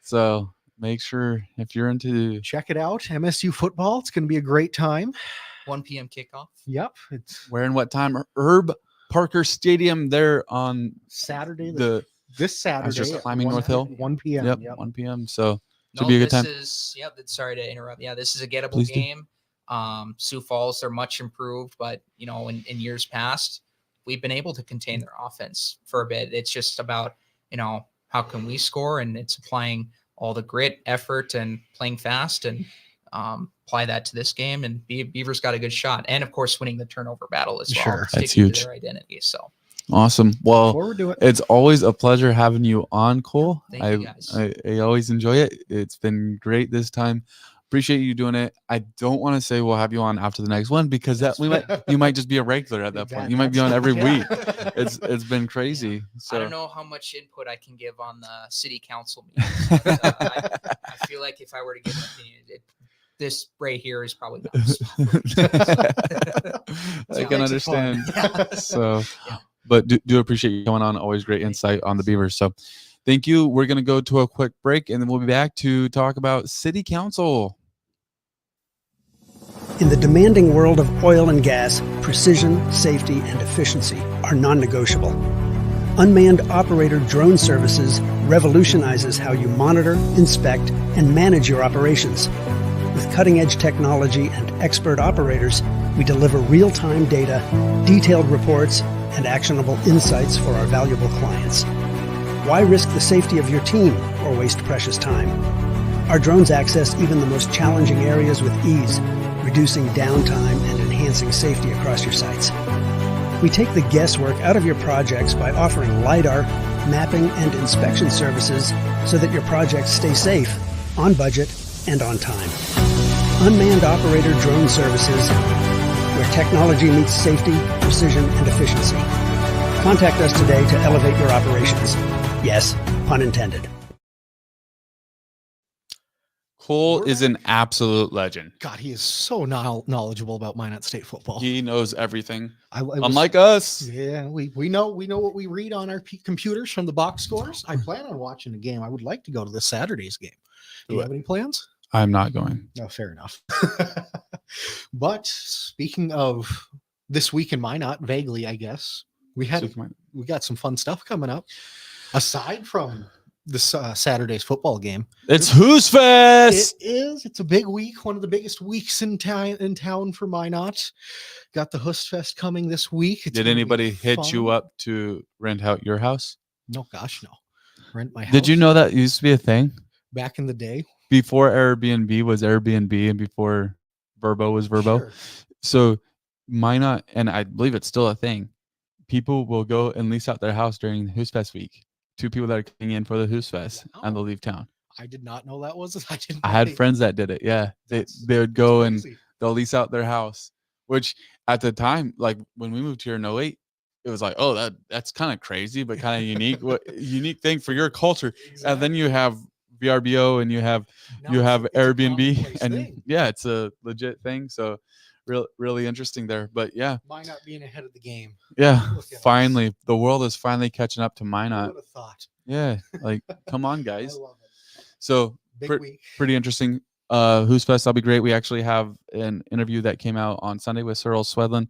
Speaker 1: So make sure if you're into
Speaker 2: Check it out. MSU football. It's going to be a great time.
Speaker 3: 1 p.m. kickoff.
Speaker 2: Yep. It's
Speaker 1: where and what time, Herb Parker Stadium there on
Speaker 2: Saturday.
Speaker 1: just
Speaker 2: This Saturday. at
Speaker 1: climbing
Speaker 2: 1
Speaker 1: North Hill.
Speaker 2: 1 p.m.
Speaker 1: Yep,
Speaker 2: Yep.
Speaker 1: 1 p.m. So should
Speaker 3: No,
Speaker 1: be a good
Speaker 3: this
Speaker 1: time.
Speaker 3: is sorry to interrupt. Yeah, this is a gettable
Speaker 1: Please do.
Speaker 3: game. Sioux Falls, they're much improved, but in years past, we've been able to contain their offense for a bit. It's just about how can we score, and it's applying all the grit, effort, and playing fast, and apply that to this game. And Beavers got a good shot, and of course, winning the turnover battle as well.
Speaker 2: Sure.
Speaker 1: That's
Speaker 3: sticking
Speaker 1: huge.
Speaker 3: to their identity. So
Speaker 1: Awesome. Well,
Speaker 2: Forward to it.
Speaker 1: it's always a pleasure having you on, Cole.
Speaker 3: Thank you, guys.
Speaker 1: I always enjoy it. It's been great this time. Appreciate you doing it. I don't want to say we'll have you on after the next one because you might just be a regular at that point. You might be on every week. It's been crazy. So
Speaker 3: I don't know how much input I can give on the city council meetings. But, I feel like if I were to give an opinion, this right here is probably not the spot.
Speaker 1: I can
Speaker 2: makes it fun.
Speaker 1: understand. So,
Speaker 3: Yeah.
Speaker 1: but do appreciate you coming on. Always great insight on the Beavers. So, thank you. We're going to go to a quick break and then we'll be back to talk about city council.
Speaker 4: In the demanding world of oil and gas, precision, safety, and efficiency are non-negotiable. Unmanned operator drone services revolutionizes how you monitor, inspect, and manage your operations. With cutting-edge technology and expert operators, we deliver real-time data, detailed reports, and actionable insights for our valuable clients. Why risk the safety of your team or waste precious time? Our drones access even the most challenging areas with ease, reducing downtime and enhancing safety across your sites. We take the guesswork out of your projects by offering LiDAR, mapping, and inspection services so that your projects stay safe, on budget, and on time. Unmanned operator drone services, where technology meets safety, precision, and efficiency. Contact us today to elevate your operations. Yes, pun intended.
Speaker 1: Cole is an absolute legend.
Speaker 2: God, he is so knowledgeable about Minot State football.
Speaker 1: He knows everything.
Speaker 2: I was-
Speaker 1: Unlike us.
Speaker 2: Yeah, we know what we read on our computers from the box scores. I plan on watching a game. I would like to go to this Saturday's game. Do you have any plans?
Speaker 1: I'm not going.
Speaker 2: No, fair enough. But speaking of this week in Minot, vaguely, I guess we got some fun stuff coming up. Aside from this Saturday's football game,
Speaker 1: It's Who's Fest.
Speaker 2: it is. It's a big week, one of the biggest weeks in town for Minot. Got the Hoos Fest coming this week. It's
Speaker 1: Did
Speaker 2: gonna be
Speaker 1: anybody hit you
Speaker 2: fun.
Speaker 1: up to rent out your house?
Speaker 2: No, gosh, no. Rent my house.
Speaker 1: Did you know that used to be a thing
Speaker 2: back in the day?
Speaker 1: before Airbnb was Airbnb and before Verbo was Verbo?
Speaker 2: Sure.
Speaker 1: So Minot, and I believe it's still a thing. People will go and lease out their house during Who's Fest week to people that are coming in for the Who's Fest,
Speaker 2: Wow.
Speaker 1: and they'll leave town.
Speaker 2: I did not know that was.
Speaker 1: I had friends that did it. Yeah, they would go and
Speaker 2: crazy.
Speaker 1: they'll lease out their house, which at the time, like when we moved here in 08, it was like, oh, that's kind of crazy, but kind of unique. Unique thing for your culture.
Speaker 2: Exactly.
Speaker 1: And then you have VRBO and you have
Speaker 2: Now it's a
Speaker 1: Airbnb,
Speaker 2: commonplace
Speaker 1: and
Speaker 2: thing.
Speaker 1: yeah, it's a legit thing. So really interesting there. But yeah,
Speaker 2: Minot being ahead of the game.
Speaker 1: yeah,
Speaker 2: Look at us.
Speaker 1: finally the world is finally catching up to
Speaker 2: Who
Speaker 1: Minot.
Speaker 2: would have thought?
Speaker 1: Yeah, like come on,
Speaker 2: I
Speaker 1: guys.
Speaker 2: love it.
Speaker 1: So
Speaker 2: Big
Speaker 1: Pre-
Speaker 2: week.
Speaker 1: pretty interesting. Who's Fest, that'll be great. We actually have an interview that came out on Sunday with Cyril Swedlin.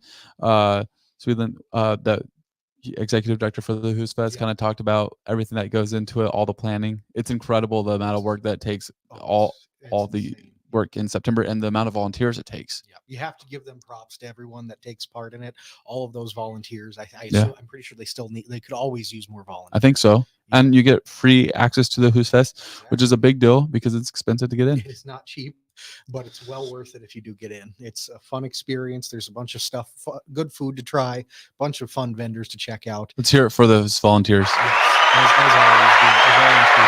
Speaker 1: The executive director for the Who's Fest,
Speaker 2: Yeah.
Speaker 1: kind of talked about everything that goes into it, all the planning. It's incredible the amount of work that takes, all
Speaker 2: It's
Speaker 1: the
Speaker 2: insane.
Speaker 1: work in September, and the amount of volunteers it takes.
Speaker 2: Yeah, you have to give them props to everyone that takes part in it. All of those volunteers.
Speaker 1: Yeah.
Speaker 2: I'm pretty sure they could always use more volunteers.
Speaker 1: I think so.
Speaker 2: Yeah.
Speaker 1: And you get free access to the Who's Fest, which is a big deal because it's expensive to get in.
Speaker 2: It is not cheap, but it's well worth it if you do get in. It's a fun experience. There's a bunch of stuff, good food to try, bunch of fun vendors to check out.
Speaker 1: Let's hear it for those volunteers.
Speaker 2: Yes, as always, the volunteers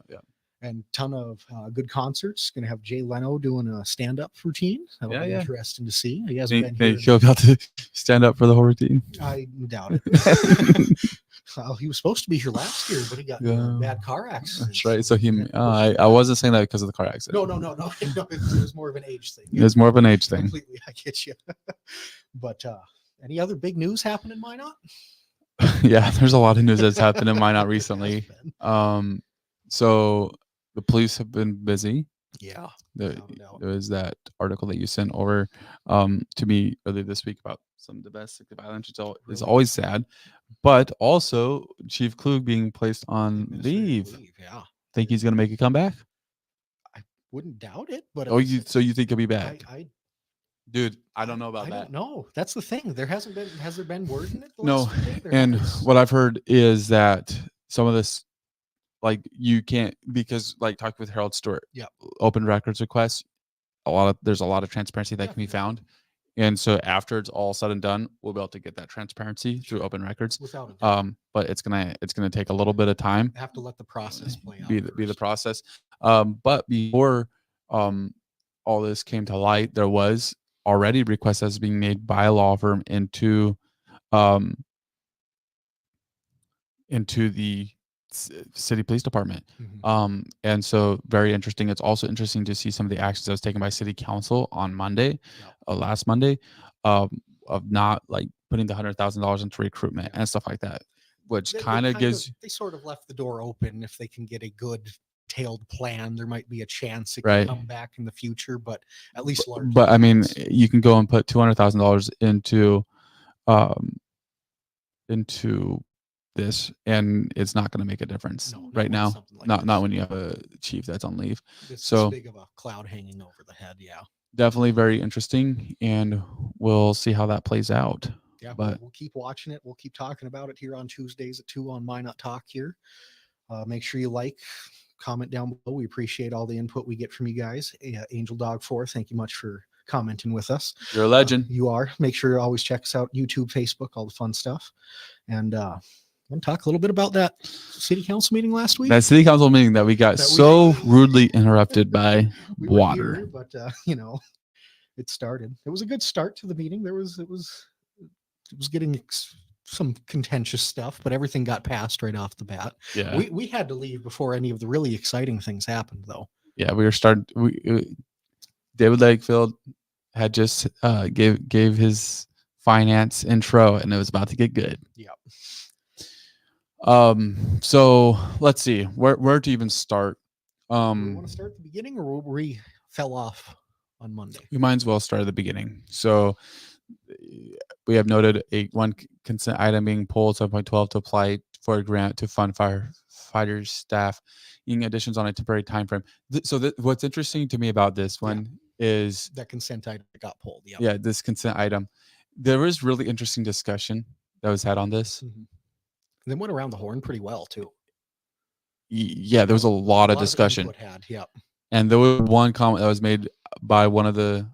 Speaker 1: Yeah.
Speaker 2: and ton of good concerts. Going to have Jay Leno doing a stand-up routine. That'll be
Speaker 1: Yeah.
Speaker 2: interesting to see. He hasn't been
Speaker 1: They
Speaker 2: here.
Speaker 1: about to stand up for the whole routine.
Speaker 2: I doubt it. Well, he was supposed to be here last year, but he got in a
Speaker 1: Yeah.
Speaker 2: bad car accident.
Speaker 1: That's right. So I wasn't saying that because of the car accident.
Speaker 2: No. It was more of an age thing.
Speaker 1: It's more of an age thing.
Speaker 2: Completely, I get you. But any other big news happening in Minot?
Speaker 1: Yeah, there's a lot of news that's happened in Minot recently.
Speaker 2: Has been.
Speaker 1: So the police have been busy.
Speaker 2: Yeah.
Speaker 1: There
Speaker 2: without a doubt.
Speaker 1: was that article that you sent over to me earlier this week about some domestic violence. It's
Speaker 2: Really?
Speaker 1: always sad, but also Chief Klug being placed on
Speaker 2: Administrative
Speaker 1: leave.
Speaker 2: Yeah.
Speaker 1: Think he's gonna make a comeback?
Speaker 2: Wouldn't doubt it, but
Speaker 1: Oh, so you think he'll be back?
Speaker 2: Dude,
Speaker 1: I don't know about
Speaker 2: I
Speaker 1: that.
Speaker 2: don't know. That's the thing. Has there been word in it? the
Speaker 1: No,
Speaker 2: last few days? There
Speaker 1: and
Speaker 2: has.
Speaker 1: what I've heard is that some of this, like you can't, because like talking with Harold Stewart,
Speaker 2: Yep.
Speaker 1: open records requests, there's a lot of transparency that can be found, and so after it's all said and done, we'll be able to get that transparency through open records.
Speaker 2: Without a doubt.
Speaker 1: But it's gonna take a little bit of time.
Speaker 2: Have to let the process play out.
Speaker 1: Be the
Speaker 2: first.
Speaker 1: process. But before all this came to light, there was already requests that's being made by a law firm into the city police department.
Speaker 2: Mhm.
Speaker 1: And so very interesting. It's also interesting to see some of the actions that was taken by city council on Monday, last Monday, of not like putting the $100,000 into recruitment and stuff like that, which
Speaker 2: They
Speaker 1: kind of gives.
Speaker 2: They sort of left the door open. If they can get a good tailed plan, there might be a chance it
Speaker 1: Right.
Speaker 2: can come back in the future, but at least largely
Speaker 1: But I mean,
Speaker 2: yes.
Speaker 1: you can go and put $200,000 into this, and it's not going to make a difference
Speaker 2: No, not
Speaker 1: right
Speaker 2: with
Speaker 1: now.
Speaker 2: something like
Speaker 1: Not
Speaker 2: this.
Speaker 1: when you have a chief that's on leave.
Speaker 2: This
Speaker 1: so-
Speaker 2: big of a cloud hanging over the head. Yeah.
Speaker 1: Definitely very interesting, and we'll see how that plays out.
Speaker 2: Yeah,
Speaker 1: But-
Speaker 2: we'll keep watching it. We'll keep talking about it here on Tuesdays at 2 on Minot Talk here. Make sure you comment down below. We appreciate all the input we get from you guys. Angel Dog 4, thank you much for commenting with us.
Speaker 1: You're a legend.
Speaker 2: You are. Make sure you always check us out, YouTube, Facebook, all the fun stuff. And I want to talk a little bit about that city council meeting last week.
Speaker 1: That city council meeting that we got
Speaker 2: That we-
Speaker 1: so rudely interrupted by
Speaker 2: We were
Speaker 1: water.
Speaker 2: here, but it started. It was a good start to the meeting. It was getting some contentious stuff, but everything got passed right off the bat.
Speaker 1: Yeah,
Speaker 2: We had to leave before any of the really exciting things happened, though.
Speaker 1: yeah. We were starting. David Lakefield had just gave his finance intro, and it was about to get good.
Speaker 2: Yep.
Speaker 1: So let's see where to even start.
Speaker 2: Do we want to start at the beginning, or we fell off on Monday?
Speaker 1: We might as well start at the beginning. So we have noted one consent item being pulled 7.12 to apply for a grant to fund firefighters staff in additions on a temporary time frame. So what's interesting to me about this one is
Speaker 2: that consent item that got pulled.
Speaker 1: Yeah, this consent item. There was really interesting discussion that was had on this.
Speaker 2: Mm-hmm. They went around the horn pretty well too.
Speaker 1: Yeah, there was a lot of discussion. And there was one comment that was made by one of the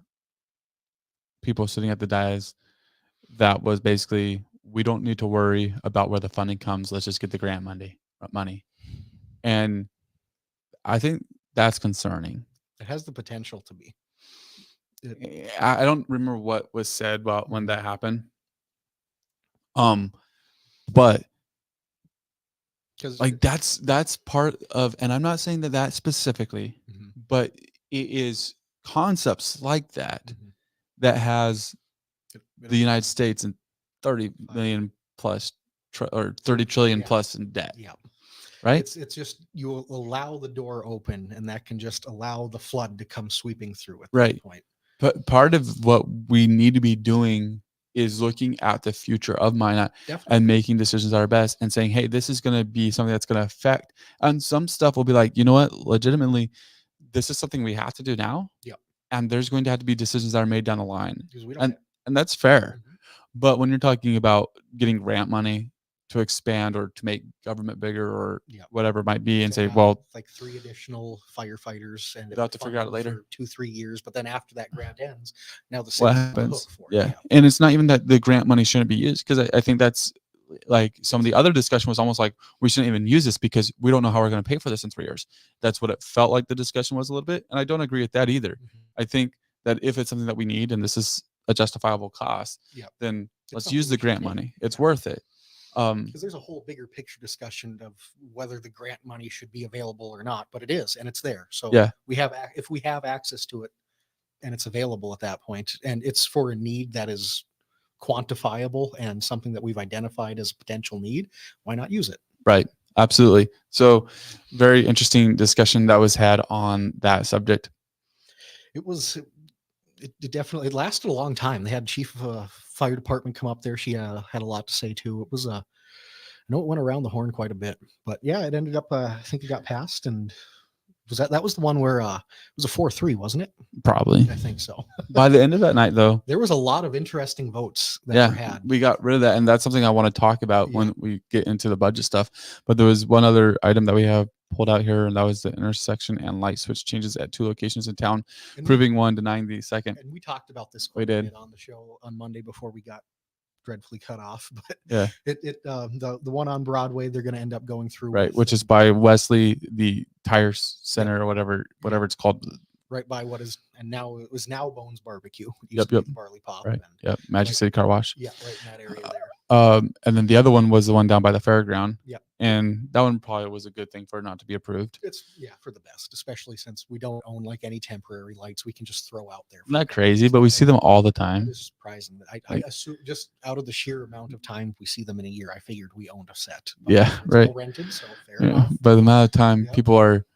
Speaker 1: people sitting at the dais that was basically, we don't need to worry about where the funding comes. Let's just get the grant money. And I think that's concerning.
Speaker 2: It has the potential to be.
Speaker 1: I don't remember what was said about when that happened. But like that's part of, and I'm not saying that specifically, but it is concepts like that that has the United States and 30 million plus or 30 trillion plus in debt.
Speaker 2: Yeah.
Speaker 1: Right.
Speaker 2: It's just, you allow the door open, and that can just allow the flood to come sweeping through at that point.
Speaker 1: But part of what we need to be doing is looking at the future of Minot and making decisions that are best and saying, hey, this is going to be something that's going to affect. And some stuff will be like, you know what, legitimately, this is something we have to do now.
Speaker 2: Yep.
Speaker 1: And there's going to have to be decisions that are made down the line. And that's fair. But when you're talking about getting grant money to expand or to make government bigger or whatever it might be, and say, well,
Speaker 2: like 3 additional firefighters, and
Speaker 1: we'll have to figure out it later.
Speaker 2: 2-3 years, but then after that grant ends, now the
Speaker 1: what happens? And it's not even that the grant money shouldn't be used, because I think that's like some of the other discussion was almost like we shouldn't even use this because we don't know how we're going to pay for this in 3 years. That's what it felt like the discussion was a little bit, and I don't agree with that either. I think that if it's something that we need and this is a justifiable cost, then let's use the grant money. It's worth it.
Speaker 2: Because there's a whole bigger picture discussion of whether the grant money should be available or not, but it is, and it's there. So if we have access to it and it's available at that point, and it's for a need that is quantifiable and something that we've identified as a potential need, why not use it?
Speaker 1: Right. Absolutely. So very interesting discussion that was had on that subject.
Speaker 2: It definitely, it lasted a long time. They had chief of a fire department come up there. She had a lot to say too. It was I know it went around the horn quite a bit, but yeah, it ended up, I think it got passed, and that was the one where it was a 4-3, wasn't it?
Speaker 1: Probably.
Speaker 2: I think so.
Speaker 1: By the end of that night, though,
Speaker 2: there was a lot of interesting votes that were had.
Speaker 1: We got rid of that, and that's something I want to talk about when we get into the budget stuff. But there was one other item that we have pulled out here, and that was the intersection and light switch changes at 2 locations in town, proving one, denying the second.
Speaker 2: And we talked about this quite a bit on the show on Monday before we got dreadfully cut off, but the one on Broadway, they're going to end up going through,
Speaker 1: which is by Wesley, the tire center or whatever it's called,
Speaker 2: right by what is, and now it was now Bones Barbecue.
Speaker 1: Yep.
Speaker 2: Barley Pop.
Speaker 1: Right. Magic City Car Wash.
Speaker 2: Yeah, right in that area there.
Speaker 1: And then the other one was the one down by the fairground.
Speaker 2: Yeah.
Speaker 1: And that one probably was a good thing for it not to be approved.
Speaker 2: It's for the best, especially since we don't own like any temporary lights we can just throw out there.
Speaker 1: Not crazy, but we see them all the time.
Speaker 2: It's surprising. I assume just out of the sheer amount of time we see them in a year, I figured we owned a set.
Speaker 1: But right.
Speaker 2: Rented, so fair enough.
Speaker 1: But the amount of time people are,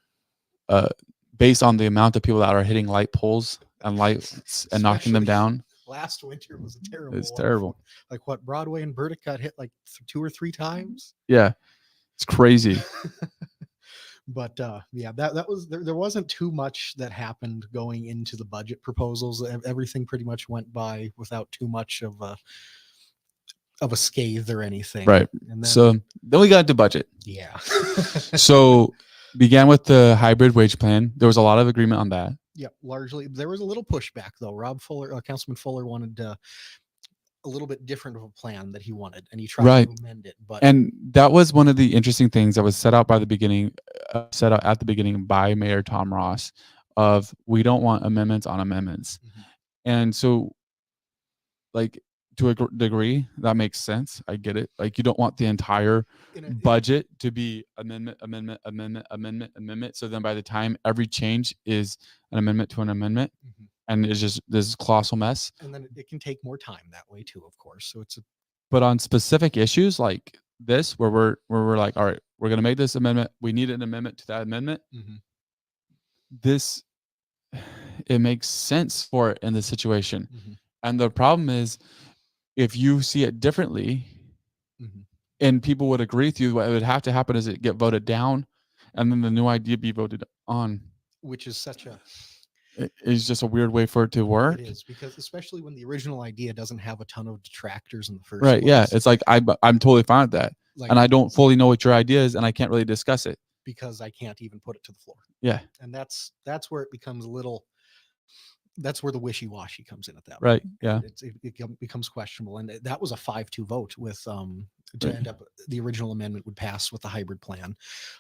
Speaker 1: based on the amount of people that are hitting light poles and lights and knocking them down.
Speaker 2: Last winter was a terrible.
Speaker 1: It's terrible.
Speaker 2: Like what, Broadway and Burdick got hit like 2 or 3 times.
Speaker 1: Yeah, it's crazy.
Speaker 2: But that was there wasn't too much that happened going into the budget proposals. Everything pretty much went by without too much of a scathe or anything.
Speaker 1: Right. And then we got into budget.
Speaker 2: Yeah.
Speaker 1: So began with the hybrid wage plan. There was a lot of agreement on that.
Speaker 2: Yeah, largely. There was a little pushback though. Councilman Fuller wanted a little bit different of a plan that he wanted, and he tried to amend it.
Speaker 1: And that was one of the interesting things that was set out at the beginning by Mayor Tom Ross of, we don't want amendments on amendments. And so, like, to a degree, that makes sense. I get it. Like, you don't want the entire budget to be amendment. So then by the time every change is an amendment to an amendment, and it's just this colossal mess.
Speaker 2: And then it can take more time that way too, of course. So but
Speaker 1: on specific issues like this where we're like, all right, we're going to make this amendment. We need an amendment to that amendment. This, it makes sense for it in the situation. And the problem is, if you see it differently, and people would agree with you, what would have to happen is it get voted down, and then the new idea be voted on,
Speaker 2: which is such a
Speaker 1: it's just a weird way for it to work.
Speaker 2: It is, because especially when the original idea doesn't have a ton of detractors in the first
Speaker 1: right
Speaker 2: place.
Speaker 1: Yeah, it's like I'm totally fine with that,
Speaker 2: like,
Speaker 1: and I don't fully know what your idea is, and I can't really discuss it
Speaker 2: because I can't even put it to the floor.
Speaker 1: Yeah.
Speaker 2: And that's where it becomes a little, that's where the wishy-washy comes in at that
Speaker 1: right
Speaker 2: point.
Speaker 1: Yeah.
Speaker 2: It becomes questionable. And that was a 5-2 vote with to
Speaker 1: Right.
Speaker 2: end up, the original amendment would pass with the hybrid plan.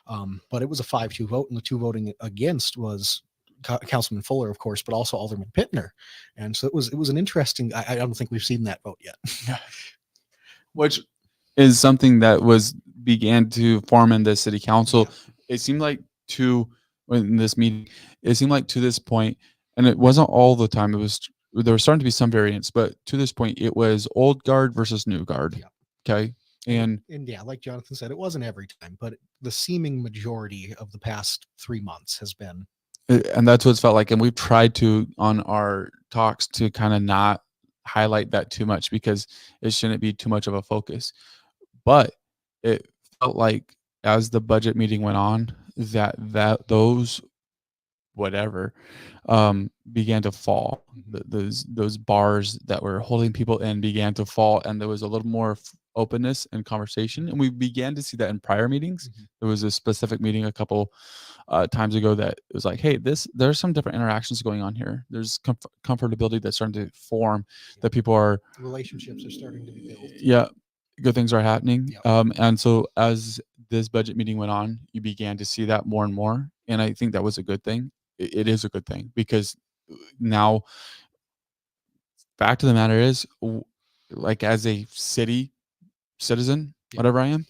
Speaker 2: But it was a 5-2 vote, and the two voting against was Councilman Fuller, of course, but also Alderman Pittner. And so it was an interesting, I don't think we've seen that vote yet.
Speaker 1: Which is something that began to form in the city council. It seemed like in this meeting, it seemed like to this point, and it wasn't all the time, there was starting to be some variance, but to this point it was old guard versus new guard. Okay. And
Speaker 2: yeah, like Jonathan said, it wasn't every time, but the seeming majority of the past 3 months has been.
Speaker 1: And that's what it's felt like. And we've tried to, on our talks, to kind of not highlight that too much, because it shouldn't be too much of a focus. But it felt like as the budget meeting went on, that those whatever began to fall. Those bars that were holding people in began to fall, and there was a little more openness and conversation, and we began to see that in prior meetings. There was a specific meeting a couple times ago that it was like, hey, there's some different interactions going on here. There's comfortability that's starting to form, that people are,
Speaker 2: relationships are starting to be built.
Speaker 1: Yeah, good things are happening. And so as this budget meeting went on, you began to see that more and more, and I think that was a good thing. It is a good thing, because now, fact of the matter is, like, as a citizen, whatever I am,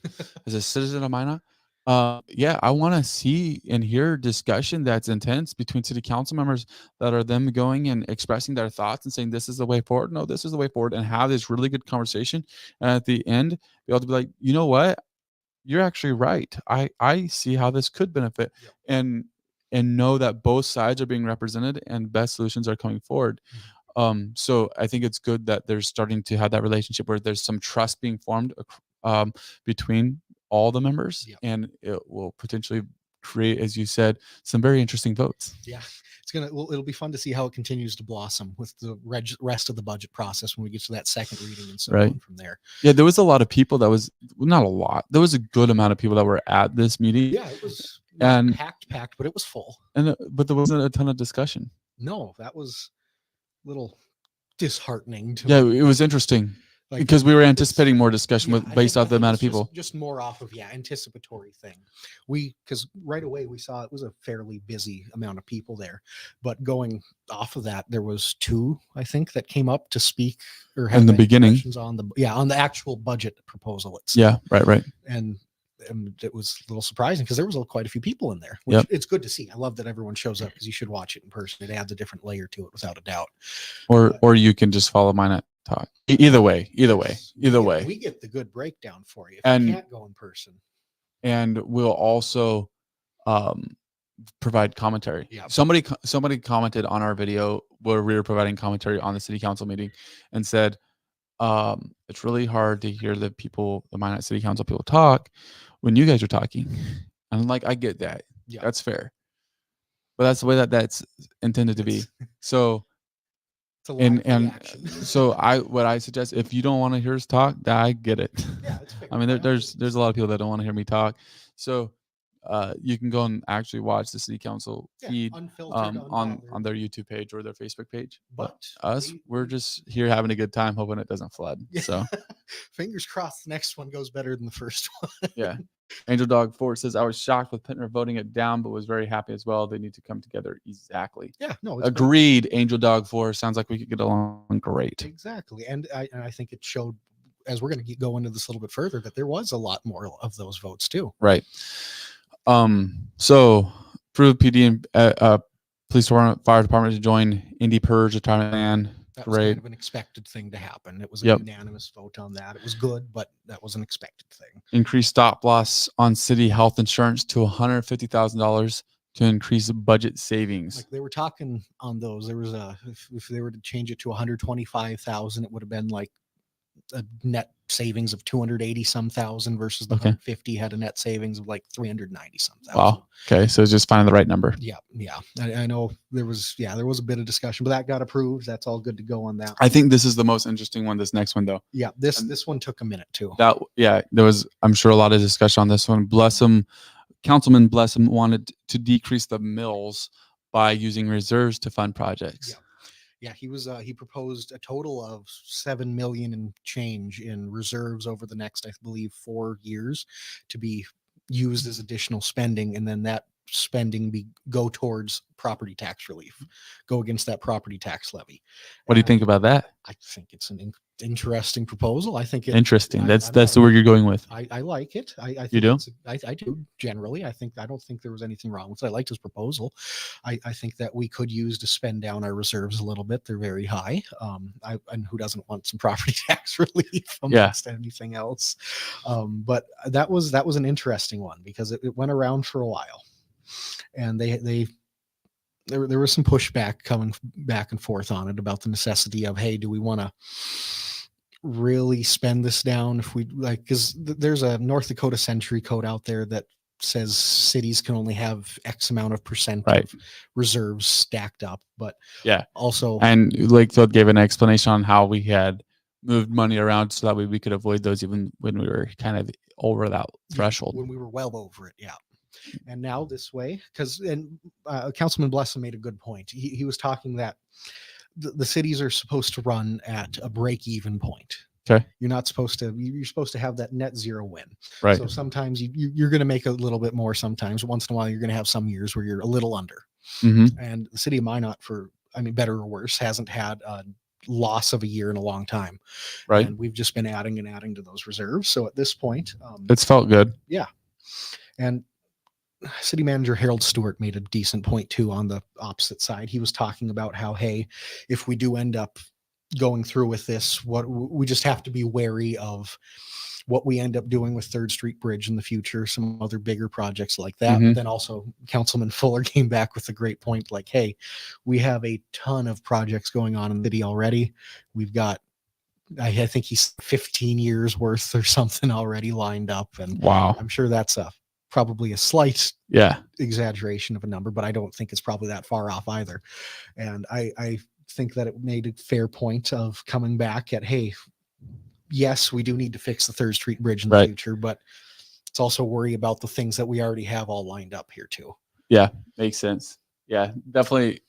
Speaker 1: as a citizen of Minot, I want to see and hear discussion that's intense between city council members, that are them going and expressing their thoughts and saying, this is the way forward. No, this is the way forward, and have this really good conversation. And at the end, be able to be like, you know what? You're actually right. I see how this could benefit, and know that both sides are being represented and best solutions are coming forward. So I think it's good that they're starting to have that relationship where there's some trust being formed between all the members, and it will potentially create, as you said, some very interesting votes.
Speaker 2: Yeah, it'll be fun to see how it continues to blossom with the rest of the budget process when we get to that second reading and so on from there.
Speaker 1: Yeah, there was a lot of people not a lot. There was a good amount of people that were at this meeting.
Speaker 2: Yeah, it was not packed, but it was full.
Speaker 1: But there wasn't a ton of discussion.
Speaker 2: No, that was a little disheartening to me.
Speaker 1: It was interesting. Because we were anticipating more discussion based off the amount of people.
Speaker 2: Just more off of anticipatory thing. Because right away we saw it was a fairly busy amount of people there, but going off of that, there was 2, I think, that came up to speak or have
Speaker 1: in the beginning
Speaker 2: on the actual budget proposal itself.
Speaker 1: Yeah, right.
Speaker 2: And it was a little surprising because there was quite a few people in there, which it's good to see. I love that everyone shows up, because you should watch it in person. It adds a different layer to it, without a doubt.
Speaker 1: Or you can just follow Minot Talk. Either way.
Speaker 2: We get the good breakdown for you if you can't go in person.
Speaker 1: And we'll also provide commentary. Somebody commented on our video where we were providing commentary on the city council meeting, and said, it's really hard to hear the Minot City Council people talk when you guys are talking. And I'm like, I get that. That's fair. But that's the way that's intended to be. So so what I suggest, if you don't want to hear us talk, I get it.
Speaker 2: It's fair.
Speaker 1: I mean, there's a lot of people that don't want to hear me talk. So you can go and actually watch the city council feed on their YouTube page or their Facebook page. But we're just here having a good time, hoping it doesn't flood. So
Speaker 2: fingers crossed the next one goes better than the first one.
Speaker 1: Angel Dog 4 says, I was shocked with Pittner voting it down, but was very happy as well. They need to come together. Exactly. Agreed. Great. Angel Dog 4 sounds like we could get along great.
Speaker 2: Exactly. And I think it showed, as we're going to go into this a little bit further, that there was a lot more of those votes too.
Speaker 1: Right. So approve PD and police department, fire department to join Indy Purge retirement plan.
Speaker 2: That was
Speaker 1: Great.
Speaker 2: kind of an expected thing to happen. It was a
Speaker 1: Yep.
Speaker 2: unanimous vote on that. It was good, but that was an expected thing.
Speaker 1: Increase stop loss on city health insurance to $150,000 to increase budget savings.
Speaker 2: Like they were talking on those, there was if they were to change it to 125,000, it would have been like a net savings of 280 some thousand versus the
Speaker 1: Okay.
Speaker 2: 150 had a net savings of like 390 some thousand.
Speaker 1: Wow. Okay. So it's just finding the right number.
Speaker 2: Yeah. I know there was a bit of discussion, but that got approved. That's all good to go on that.
Speaker 1: I think this is the most interesting one. This next one, though.
Speaker 2: Yeah. This one took a minute too.
Speaker 1: There was, I'm sure, a lot of discussion on this one. Councilman Blessum wanted to decrease the mills by using reserves to fund projects.
Speaker 2: Yeah, he proposed a total of 7 million and change in reserves over the next, I believe, 4 years to be used as additional spending, and then that spending go towards property tax relief, go against that property tax levy.
Speaker 1: What do you think about that?
Speaker 2: I think it's an interesting proposal. I think
Speaker 1: Interesting. That's
Speaker 2: I'm
Speaker 1: the word you're going with.
Speaker 2: I like it. I think
Speaker 1: You do?
Speaker 2: I do generally. I don't think there was anything wrong with it. I liked his proposal. I think that we could use to spend down our reserves a little bit. They're very high. And who doesn't want some property tax relief amongst anything else? But that was an interesting one because it went around for a while, and there was some pushback coming back and forth on it about the necessity of, hey, do we want to really spend this down if we like, because there's a North Dakota century code out there that says cities can only have X amount of percent of reserves stacked up, but also,
Speaker 1: and Lakefield gave an explanation on how we had moved money around so that way we could avoid those even when we were kind of over that threshold.
Speaker 2: When we were well over it. And now this way, Councilman Blessum made a good point. He was talking that the cities are supposed to run at a break-even point.
Speaker 1: Okay.
Speaker 2: You're supposed to have that net zero win.
Speaker 1: Right.
Speaker 2: So sometimes you're going to make a little bit more. Sometimes once in a while, you're going to have some years where you're a little under.
Speaker 1: Mm-hmm.
Speaker 2: And the city of Minot, better or worse, hasn't had a loss of a year in a long time.
Speaker 1: Right.
Speaker 2: And we've just been adding to those reserves. So at this point,
Speaker 1: it's felt good.
Speaker 2: Yeah. And City Manager Harold Stewart made a decent point too on the opposite side. He was talking about how, hey, if we do end up going through with this, what we just have to be wary of what we end up doing with 3rd Street Bridge in the future, some other bigger projects like that.
Speaker 1: Mm-hmm.
Speaker 2: But then also Councilman Fuller came back with a great point, like, hey, we have a ton of projects going on in the city already. We've got, I think he's 15 years worth or something already lined up. And
Speaker 1: wow,
Speaker 2: I'm sure that's probably a slight exaggeration of a number, but I don't think it's probably that far off either. And I think that it made a fair point of coming back at, hey, yes, we do need to fix the 3rd Street Bridge in the future, but it's also worry about the things that we already have all lined up here too.
Speaker 1: Yeah, makes sense. Yeah, definitely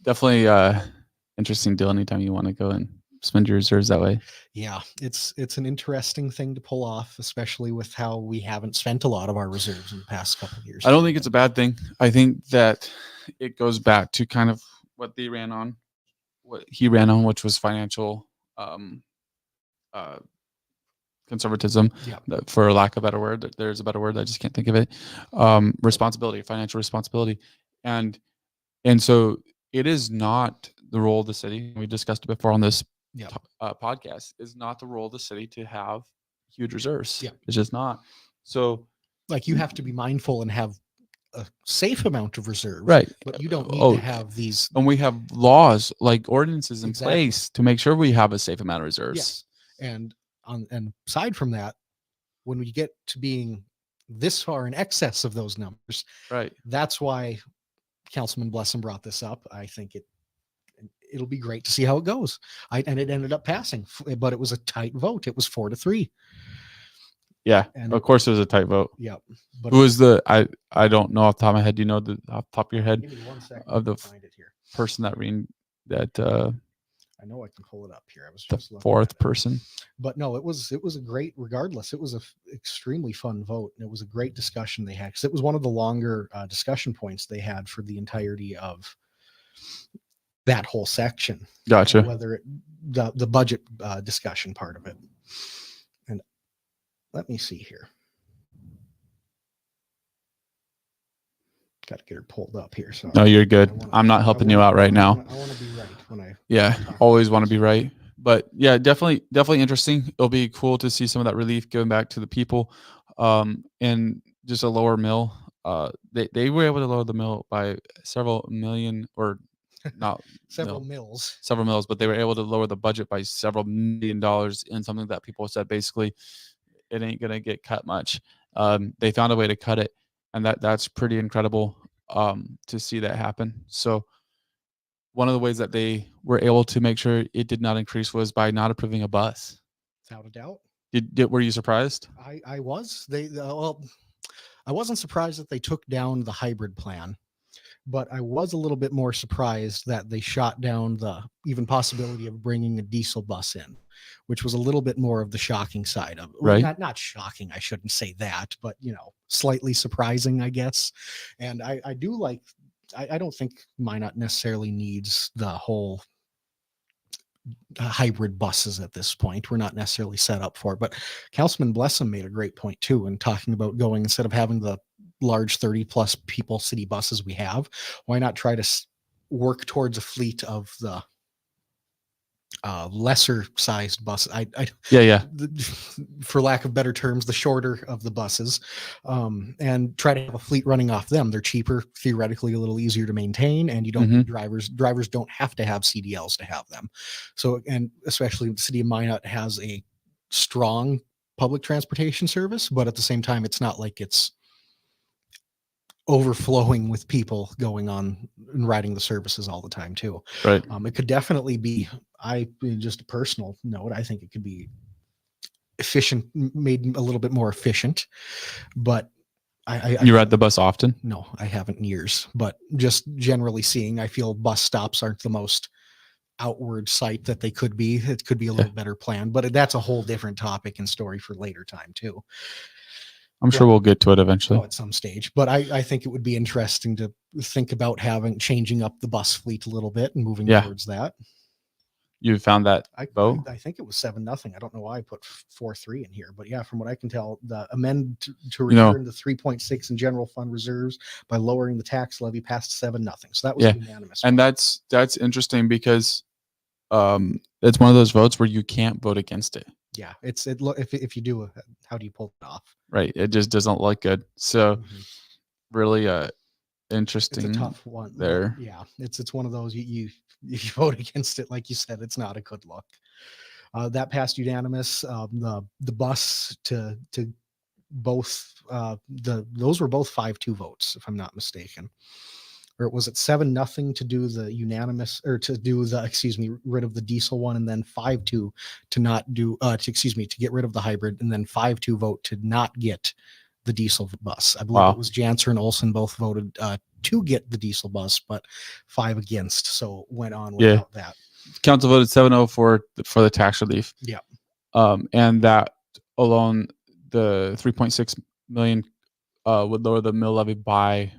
Speaker 1: interesting deal anytime you want to go and spend your reserves that way.
Speaker 2: Yeah, it's an interesting thing to pull off, especially with how we haven't spent a lot of our reserves in the past couple of years.
Speaker 1: I don't think it's a bad thing. I think that it goes back to kind of what he ran on, which was financial conservatism, for lack of a better word. There's a better word, I just can't think of it. Responsibility, financial responsibility. And so it is not the role of the city. We discussed it before on this podcast, is not the role of the city to have huge reserves. It's just not. So
Speaker 2: like you have to be mindful and have a safe amount of reserves, but you don't need to have these.
Speaker 1: And we have laws, like ordinances in place to make sure we have a safe amount of reserves.
Speaker 2: And aside from that, when we get to being this far in excess of those numbers, that's why Councilman Blessum brought this up. I think it'll be great to see how it goes. And it ended up passing, but it was a tight vote. It was 4-3.
Speaker 1: Yeah, and of course it was a tight vote.
Speaker 2: Yeah.
Speaker 1: But who was I don't know off the top of my head. Do you know off the top of your head?
Speaker 2: Give me 1 second
Speaker 1: of the
Speaker 2: find it here.
Speaker 1: Person that
Speaker 2: I know I can pull it up here. I was
Speaker 1: the
Speaker 2: just
Speaker 1: 4th person.
Speaker 2: But no, it was a great, regardless, it was a extremely fun vote. And it was a great discussion they had, because it was one of the longer discussion points they had for the entirety of that whole section.
Speaker 1: Gotcha.
Speaker 2: Whether the budget discussion part of it. And let me see here. got to get her pulled up here. So
Speaker 1: No, you're good.
Speaker 2: I wanna-
Speaker 1: I'm not
Speaker 2: I
Speaker 1: helping
Speaker 2: wanna-
Speaker 1: you out right now.
Speaker 2: I want to be right when I.
Speaker 1: Yeah,
Speaker 2: talk
Speaker 1: always
Speaker 2: about
Speaker 1: want to
Speaker 2: this.
Speaker 1: be right. But yeah, definitely interesting. It'll be cool to see some of that relief given back to the people, and just a lower mill. They were able to lower the mill by several million, or not
Speaker 2: Several
Speaker 1: mil,
Speaker 2: mills.
Speaker 1: several mills, but they were able to lower the budget by several $1 million in something that people said basically it ain't gonna get cut much. They found a way to cut it, and that's pretty incredible to see that happen. So one of the ways that they were able to make sure it did not increase was by not approving a bus.
Speaker 2: Without a doubt.
Speaker 1: Were you surprised?
Speaker 2: I was. Well, I wasn't surprised that they took down the hybrid plan, but I was a little bit more surprised that they shot down the even possibility of bringing a diesel bus in, which was a little bit more of the shocking side of it. Well,
Speaker 1: Right.
Speaker 2: not shocking, I shouldn't say that, but slightly surprising, I guess. And I do like. I don't think Minot necessarily needs the whole hybrid buses at this point. We're not necessarily set up for it. But Councilman Blessum made a great point too, in talking about going, instead of having the large 30 plus people city buses we have, why not try to work towards a fleet of the lesser sized buses.
Speaker 1: Yeah.
Speaker 2: For lack of better terms, the shorter of the buses, and try to have a fleet running off them. They're cheaper, theoretically a little easier to maintain, and you don't need drivers. Drivers don't have to have CDLs to have them. So, and especially the city of Minot has a strong public transportation service, but at the same time, it's not like it's overflowing with people going on and riding the services all the time too.
Speaker 1: Right.
Speaker 2: It could definitely be, just a personal note, I think it could be efficient, made a little bit more efficient, but
Speaker 1: you ride the bus often?
Speaker 2: No, I haven't in years, but just generally seeing, I feel bus stops aren't the most outward sight that they could be. It could be a little better planned, but that's a whole different topic and story for later time too.
Speaker 1: I'm sure we'll get to it eventually.
Speaker 2: At some stage, but I think it would be interesting to think about changing up the bus fleet a little bit and moving towards that.
Speaker 1: You found that, Bo?
Speaker 2: I think it was 7-0. I don't know why I put 4-3 in here, but yeah, from what I can tell, the amend to return the 3.6 in general fund reserves by lowering the tax levy past 7-0. So that was unanimous.
Speaker 1: And that's interesting because it's one of those votes where you can't vote against it.
Speaker 2: Yeah, if you do, how do you pull it off?
Speaker 1: Right, it just doesn't look good. So really interesting.
Speaker 2: It's a tough one
Speaker 1: there.
Speaker 2: Yeah, it's one of those you vote against it, like you said, it's not a good look. That passed unanimous. The bus to both those were both 5-2 votes, if I'm not mistaken. Or was it 7-0 to do the unanimous, or to do the, rid of the diesel one, and then 5-2 to not do, to get rid of the hybrid, and then 5-2 vote to not get the diesel bus. I believe it was Janser and Olson both voted to get the diesel bus, but 5 against. So went on without that.
Speaker 1: Council voted 7-0 for the tax relief.
Speaker 2: Yeah.
Speaker 1: And that alone, the 3.6 million would lower the mill levy by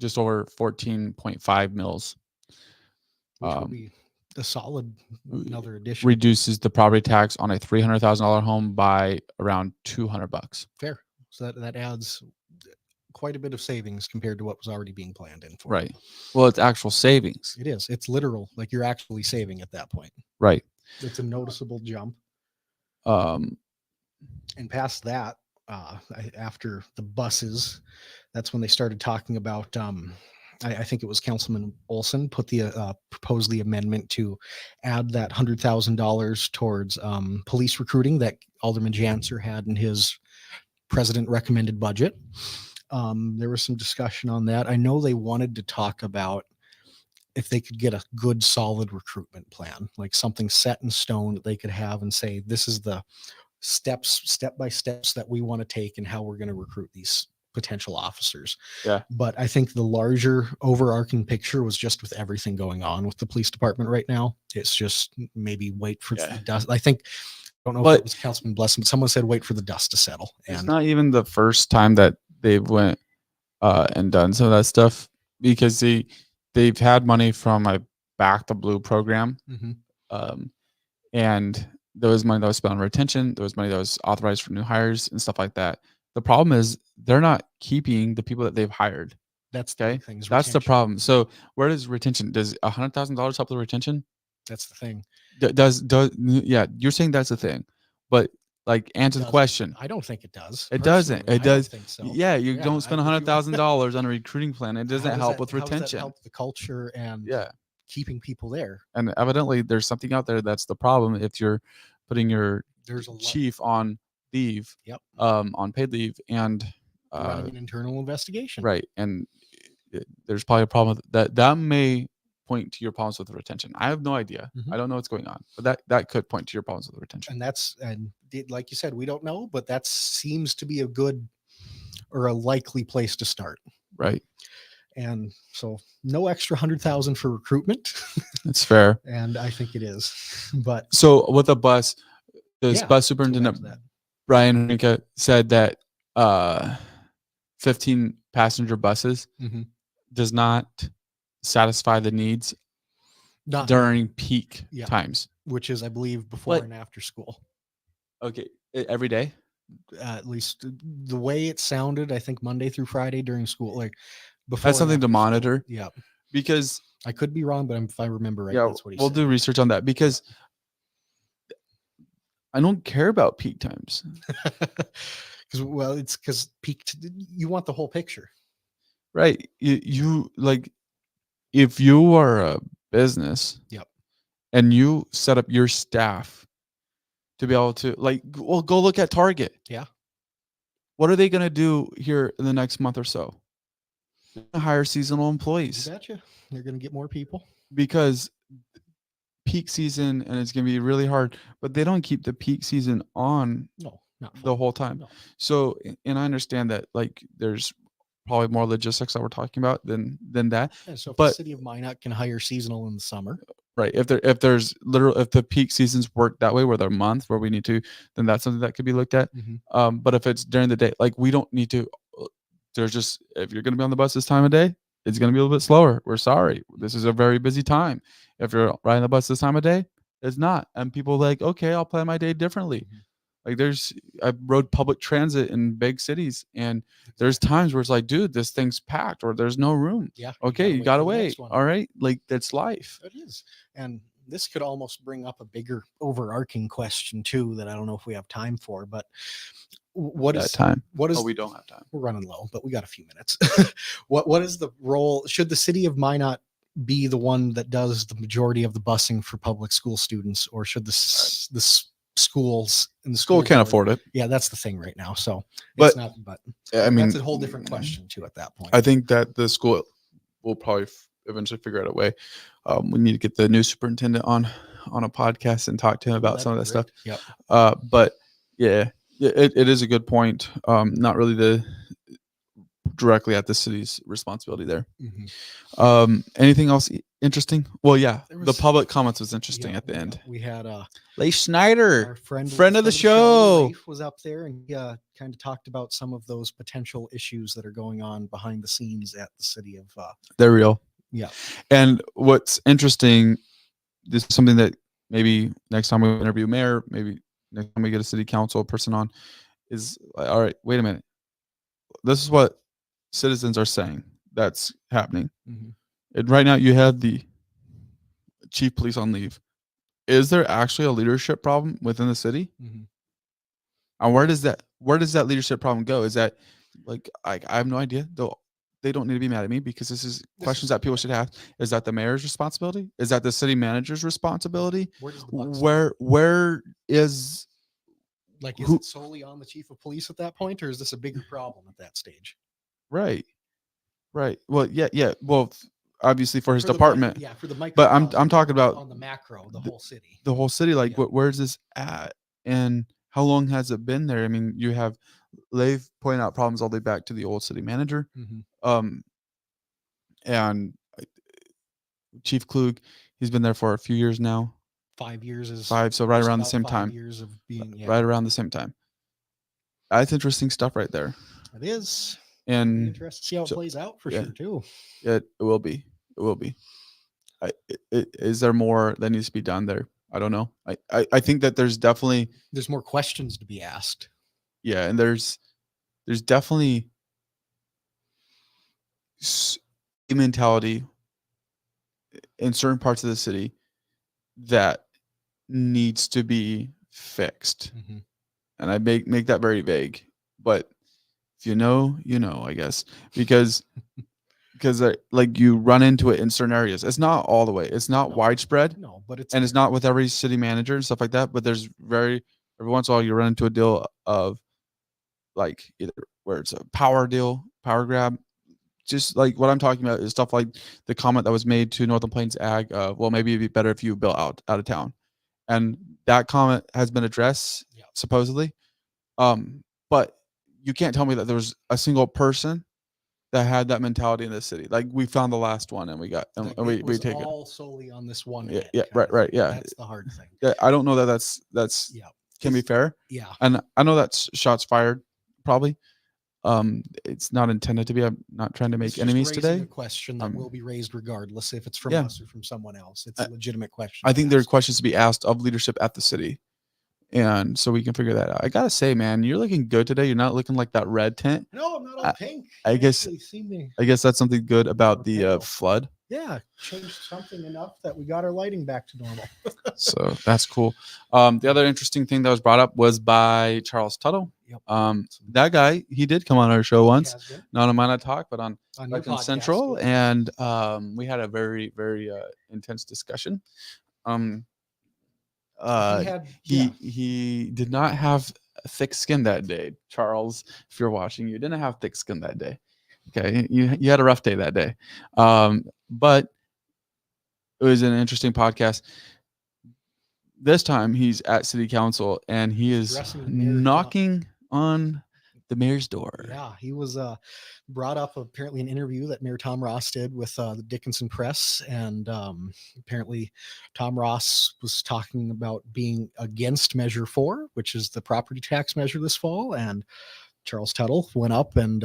Speaker 1: just over 14.5 mils.
Speaker 2: Which would be a solid another addition.
Speaker 1: Reduces the property tax on a $300,000 home by around $200.
Speaker 2: Fair. So that adds quite a bit of savings compared to what was already being planned in for.
Speaker 1: Right. Well, it's actual savings.
Speaker 2: It is. It's literal. Like you're actually saving at that point.
Speaker 1: Right.
Speaker 2: It's a noticeable jump.
Speaker 1: And
Speaker 2: past that, after the buses, that's when they started talking about, I think it was Councilman Olson proposed the amendment to add that $100,000 towards police recruiting that Alderman Janser had in his president recommended budget. There was some discussion on that. I know they wanted to talk about if they could get a good solid recruitment plan, like something set in stone that they could have and say, this is the step by steps that we want to take and how we're going to recruit these potential officers.
Speaker 1: Yeah.
Speaker 2: But I think the larger overarching picture was just with everything going on with the police department right now. It's just maybe wait for the dust. I don't know if it was Councilman Blessing, but someone said wait for the dust to settle. And
Speaker 1: it's not even the first time that they went and done some of that stuff, because they've had money from a Back the Blue program. And there was money that was spent on retention. There was money that was authorized for new hires and stuff like that. The problem is they're not keeping the people that they've hired.
Speaker 2: That's the
Speaker 1: Okay,
Speaker 2: big thing. Is
Speaker 1: that's the
Speaker 2: retention.
Speaker 1: problem. So where does retention? Does $100,000 help with retention?
Speaker 2: That's the thing.
Speaker 1: Yeah, you're saying that's the thing, but like answer the
Speaker 2: Doesn't.
Speaker 1: question.
Speaker 2: I don't think it does.
Speaker 1: It doesn't.
Speaker 2: Personally,
Speaker 1: It
Speaker 2: I don't
Speaker 1: does.
Speaker 2: think so.
Speaker 1: Yeah, you
Speaker 2: Yeah,
Speaker 1: don't spend
Speaker 2: if you-
Speaker 1: $100,000 on a recruiting plan. It doesn't
Speaker 2: How does
Speaker 1: help
Speaker 2: that-
Speaker 1: with
Speaker 2: how does that
Speaker 1: retention.
Speaker 2: help the culture and
Speaker 1: Yeah,
Speaker 2: keeping people there?
Speaker 1: and evidently there's something out there that's the problem. If you're putting your
Speaker 2: There's a lot.
Speaker 1: chief on leave,
Speaker 2: Yep.
Speaker 1: on paid leave, and
Speaker 2: Running an internal investigation.
Speaker 1: right, and there's probably a problem with that. That may point to your problems with retention. I have no idea.
Speaker 2: Mhm.
Speaker 1: I don't know what's going on, but that could point to your problems with retention.
Speaker 2: Like you said, we don't know, but that seems to be a good or a likely place to start.
Speaker 1: Right.
Speaker 2: And so no extra 100,000 for recruitment.
Speaker 1: It's fair.
Speaker 2: And I think it is, but
Speaker 1: So with a bus, the
Speaker 2: Yeah,
Speaker 1: bus
Speaker 2: let's go back
Speaker 1: superintendent
Speaker 2: to that.
Speaker 1: Brian Rinka said that 15 passenger buses
Speaker 2: Mhm.
Speaker 1: does not satisfy the needs
Speaker 2: Not
Speaker 1: during peak
Speaker 2: Yeah.
Speaker 1: times.
Speaker 2: which is, I believe, before
Speaker 1: What?
Speaker 2: and after school.
Speaker 1: Okay, every day.
Speaker 2: At least the way it sounded, I think Monday through Friday during school, like before.
Speaker 1: That's
Speaker 2: and
Speaker 1: something to
Speaker 2: after school.
Speaker 1: monitor
Speaker 2: Yeah,
Speaker 1: because
Speaker 2: I could be wrong, but if I remember right,
Speaker 1: yeah,
Speaker 2: that's what he
Speaker 1: we'll
Speaker 2: said.
Speaker 1: do research on that because I don't care about peak times.
Speaker 2: It's because you want the whole picture.
Speaker 1: Right. You like if you are a business,
Speaker 2: Yep.
Speaker 1: and you set up your staff to be able to go look at Target.
Speaker 2: Yeah.
Speaker 1: What are they going to do here in the next month or so? They're gonna hire seasonal employees
Speaker 2: You betcha. They're going to get more people.
Speaker 1: because peak season, and it's going to be really hard, but they don't keep the peak season on
Speaker 2: No, not
Speaker 1: the
Speaker 2: full.
Speaker 1: whole time.
Speaker 2: No.
Speaker 1: So, and I understand that like there's probably more logistics that we're talking about than that.
Speaker 2: And so if the
Speaker 1: But
Speaker 2: city of Minot can hire seasonal in the summer,
Speaker 1: right, if there's literal, if the peak seasons work that way, where they're months where we need to, then that's something that could be looked at.
Speaker 2: Mhm.
Speaker 1: But if it's during the day, like we don't need to. There's just, if you're going to be on the bus this time of day, it's going to be a little bit slower. We're sorry. This is a very busy time. If you're riding the bus this time of day, it's not. And people are like, okay, I'll plan my day differently.
Speaker 2: Mhm.
Speaker 1: Like I rode public transit in big cities, and there's times where it's like, dude, this thing's packed or there's no room.
Speaker 2: Yeah.
Speaker 1: Okay, you gotta
Speaker 2: for the
Speaker 1: wait.
Speaker 2: next one.
Speaker 1: All right, like that's life.
Speaker 2: It is. And this could almost bring up a bigger overarching question too that I don't know if we have time for, but what
Speaker 1: That
Speaker 2: is
Speaker 1: time.
Speaker 2: what is
Speaker 1: Oh, we don't have time.
Speaker 2: we're running low, but we got a few minutes. What is the role? Should the city of Minot be the one that does the majority of the busing for public school students, or should the schools and the
Speaker 1: School can't afford it.
Speaker 2: Yeah, that's the thing right now. So
Speaker 1: But,
Speaker 2: it's not, but
Speaker 1: I mean,
Speaker 2: that's a whole different question too at that point.
Speaker 1: I think that the school will probably eventually figure out a way. We need to get the new superintendent on a podcast and talk to him about some of that stuff.
Speaker 2: Yep.
Speaker 1: But yeah, it is a good point. Not really directly at the city's responsibility there.
Speaker 2: Mhm.
Speaker 1: Anything else interesting? Well, yeah,
Speaker 2: There
Speaker 1: the
Speaker 2: was-
Speaker 1: public comments was interesting
Speaker 2: Yeah,
Speaker 1: at the end.
Speaker 2: We had
Speaker 1: Leigh Schneider,
Speaker 2: our friend
Speaker 1: of the show.
Speaker 2: Rafe was up there, and he kind of talked about some of those potential issues that are going on behind the scenes at the city of
Speaker 1: They're real.
Speaker 2: Yeah.
Speaker 1: And what's interesting, this is something that maybe next time we interview mayor, maybe next time we get a city council person on, is all right, wait a minute. This is what citizens are saying that's happening.
Speaker 2: Mhm.
Speaker 1: And right now you have the chief police on leave. Is there actually a leadership problem within the city?
Speaker 2: Mhm.
Speaker 1: And where does that leadership problem go? Is that like I have no idea. They don't need to be mad at me because this is questions that people should have. Is that the mayor's responsibility? Is that the city manager's responsibility?
Speaker 2: Where does the buck stop?
Speaker 1: Where is
Speaker 2: Like, is
Speaker 1: who-
Speaker 2: it solely on the chief of police at that point, or is this a bigger problem at that stage?
Speaker 1: right? Well, yeah. Well, obviously for his
Speaker 2: For the
Speaker 1: department,
Speaker 2: yeah, for the micro.
Speaker 1: but I'm talking about
Speaker 2: on the macro, the whole city.
Speaker 1: the whole city. Like,
Speaker 2: Yeah.
Speaker 1: where's this at, and how long has it been there? I mean, you have Leif pointing out problems all the way back to the old city manager,
Speaker 2: Mhm.
Speaker 1: and Chief Klug, he's been there for a few years now.
Speaker 2: 5 years is
Speaker 1: So right
Speaker 2: just
Speaker 1: around the
Speaker 2: about
Speaker 1: same
Speaker 2: 5
Speaker 1: time.
Speaker 2: Years of being
Speaker 1: Right around the same time. That's interesting stuff right there.
Speaker 2: It is. Be
Speaker 1: And
Speaker 2: interesting to see how it
Speaker 1: so-
Speaker 2: plays out for
Speaker 1: yeah.
Speaker 2: sure too.
Speaker 1: it will be. Is there more that needs to be done there? I don't know. I think that there's definitely,
Speaker 2: There's more questions to be asked.
Speaker 1: yeah, and there's definitely a mentality in certain parts of the city that needs to be fixed.
Speaker 2: Mhm.
Speaker 1: And I make that very vague, but if you know, I guess, because like you run into it in certain areas. It's not all the way. It's not widespread,
Speaker 2: No, but it's
Speaker 1: and it's not with every city manager and stuff like that. But there's every once in a while you run into a deal of like either where it's a power deal, power grab. Just like what I'm talking about is stuff like the comment that was made to Northern Plains Ag. Well, maybe it'd be better if you built out of town, and that comment has been addressed supposedly. But you can't tell me that there was a single person that had that mentality in the city. Like we found the last one and we got and
Speaker 2: like, it
Speaker 1: we
Speaker 2: was
Speaker 1: take it.
Speaker 2: all solely on this one.
Speaker 1: Yeah,
Speaker 2: head
Speaker 1: yeah,
Speaker 2: kind
Speaker 1: right,
Speaker 2: of
Speaker 1: right,
Speaker 2: thing.
Speaker 1: yeah.
Speaker 2: That's the hard thing.
Speaker 1: Yeah, I don't know that that's
Speaker 2: Yeah,
Speaker 1: can be fair.
Speaker 2: Yeah,
Speaker 1: And I know that's shots fired probably. It's not intended to be. I'm not trying to
Speaker 2: it's
Speaker 1: make
Speaker 2: just
Speaker 1: enemies
Speaker 2: raising
Speaker 1: today.
Speaker 2: a question that will be raised regardless if it's from
Speaker 1: Yeah.
Speaker 2: us or from someone else. It's a legitimate question.
Speaker 1: I
Speaker 2: to
Speaker 1: think there are
Speaker 2: ask.
Speaker 1: questions to be asked of leadership at the city. And so we can figure that out. I gotta say, man, you're looking good today. You're not looking like that red tent.
Speaker 2: No, I'm not all pink.
Speaker 1: I
Speaker 2: You
Speaker 1: guess
Speaker 2: actually see me.
Speaker 1: I guess that's something good about the
Speaker 2: pale.
Speaker 1: flood.
Speaker 2: Yeah, changed something enough that we got our lighting back to normal.
Speaker 1: So that's cool. The other interesting thing that was brought up was by Charles Tuttle.
Speaker 2: Yep.
Speaker 1: That guy, he did come on our show once,
Speaker 2: Has been.
Speaker 1: not on Minot Talk, but on
Speaker 2: your
Speaker 1: Recon
Speaker 2: podcast,
Speaker 1: Central,
Speaker 2: yeah.
Speaker 1: and we had a very, very intense discussion. He did not have thick skin that day, Charles. If you're watching, you didn't have thick skin that day. Okay, you had a rough day that day, but it was an interesting podcast. This time he's at city council and he is knocking on the mayor's door.
Speaker 2: Yeah, he was brought up apparently an interview that Mayor Tom Ross did with the Dickinson Press, and apparently Tom Ross was talking about being against Measure 4, which is the property tax measure this fall, and Charles Tuttle went up and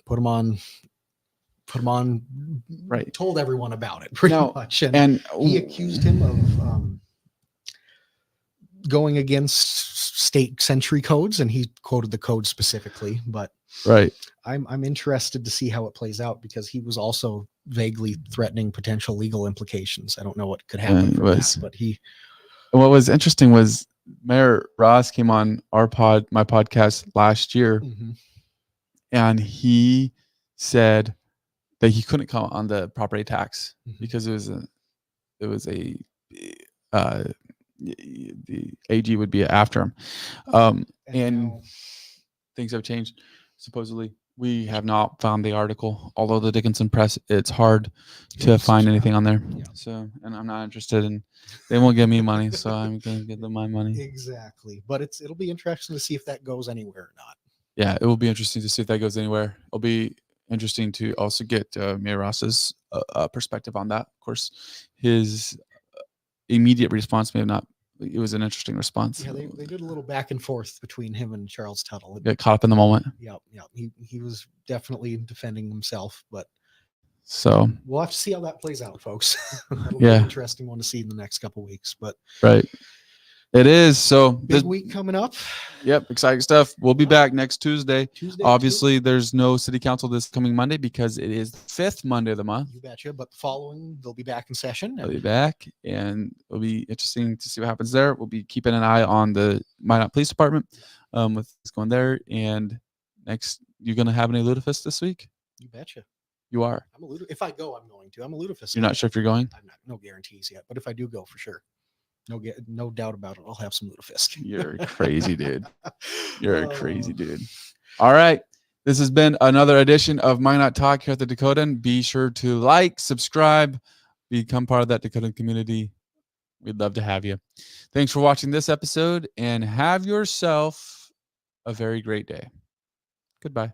Speaker 2: put him on,
Speaker 1: right,
Speaker 2: told everyone about it pretty much, and he accused him of going against state century codes, and he quoted the code specifically. But
Speaker 1: right,
Speaker 2: I'm interested to see how it plays out, because he was also vaguely threatening potential legal implications. I don't know what could happen from that, but
Speaker 1: what was interesting was Mayor Ross came on my podcast last year, and he said that he couldn't come on the property tax because it was a the AG would be after him, and things have changed. Supposedly, we have not found the article. Although the Dickinson Press, it's hard to find anything on there. Yeah. So, and I'm not interested in. They won't give me money, so I'm gonna give them my money.
Speaker 2: Exactly, but it'll be interesting to see if that goes anywhere or not.
Speaker 1: Yeah, it will be interesting to see if that goes anywhere. It'll be interesting to also get Mayor Ross's perspective on that. Of course, his immediate response may have not. It was an interesting response.
Speaker 2: Yeah, they did a little back and forth between him and Charles Tuttle.
Speaker 1: Get caught up in the moment.
Speaker 2: Yeah. He was definitely defending himself, but
Speaker 1: so
Speaker 2: we'll have to see how that plays out, folks. That'll be an interesting one to see in the next couple of weeks. But
Speaker 1: right. It is. So
Speaker 2: big week coming up.
Speaker 1: Yep, exciting stuff. We'll be back next Tuesday. Obviously, there's no city council this coming Monday because it is the 5th Monday of the month.
Speaker 2: You betcha. But the following, they'll be back in session.
Speaker 1: They'll be back, and it'll be interesting to see what happens there. We'll be keeping an eye on the Minot Police Department with what's going there. And next, you going to have any Lutefisk this week?
Speaker 2: You betcha.
Speaker 1: You are.
Speaker 2: If I go, I'm going to. I'm a Lutefisk.
Speaker 1: You're not sure if you're going?
Speaker 2: I'm not. No guarantees yet. But if I do go, for sure. No doubt about it. I'll have some Lutefisk.
Speaker 1: You're crazy, dude. You're a crazy dude. All right. This has been another edition of Minot Talk here at the Dakotan. Be sure to like, subscribe, become part of that Dakotan community. We'd love to have you. Thanks for watching this episode, and have yourself a very great day. Goodbye.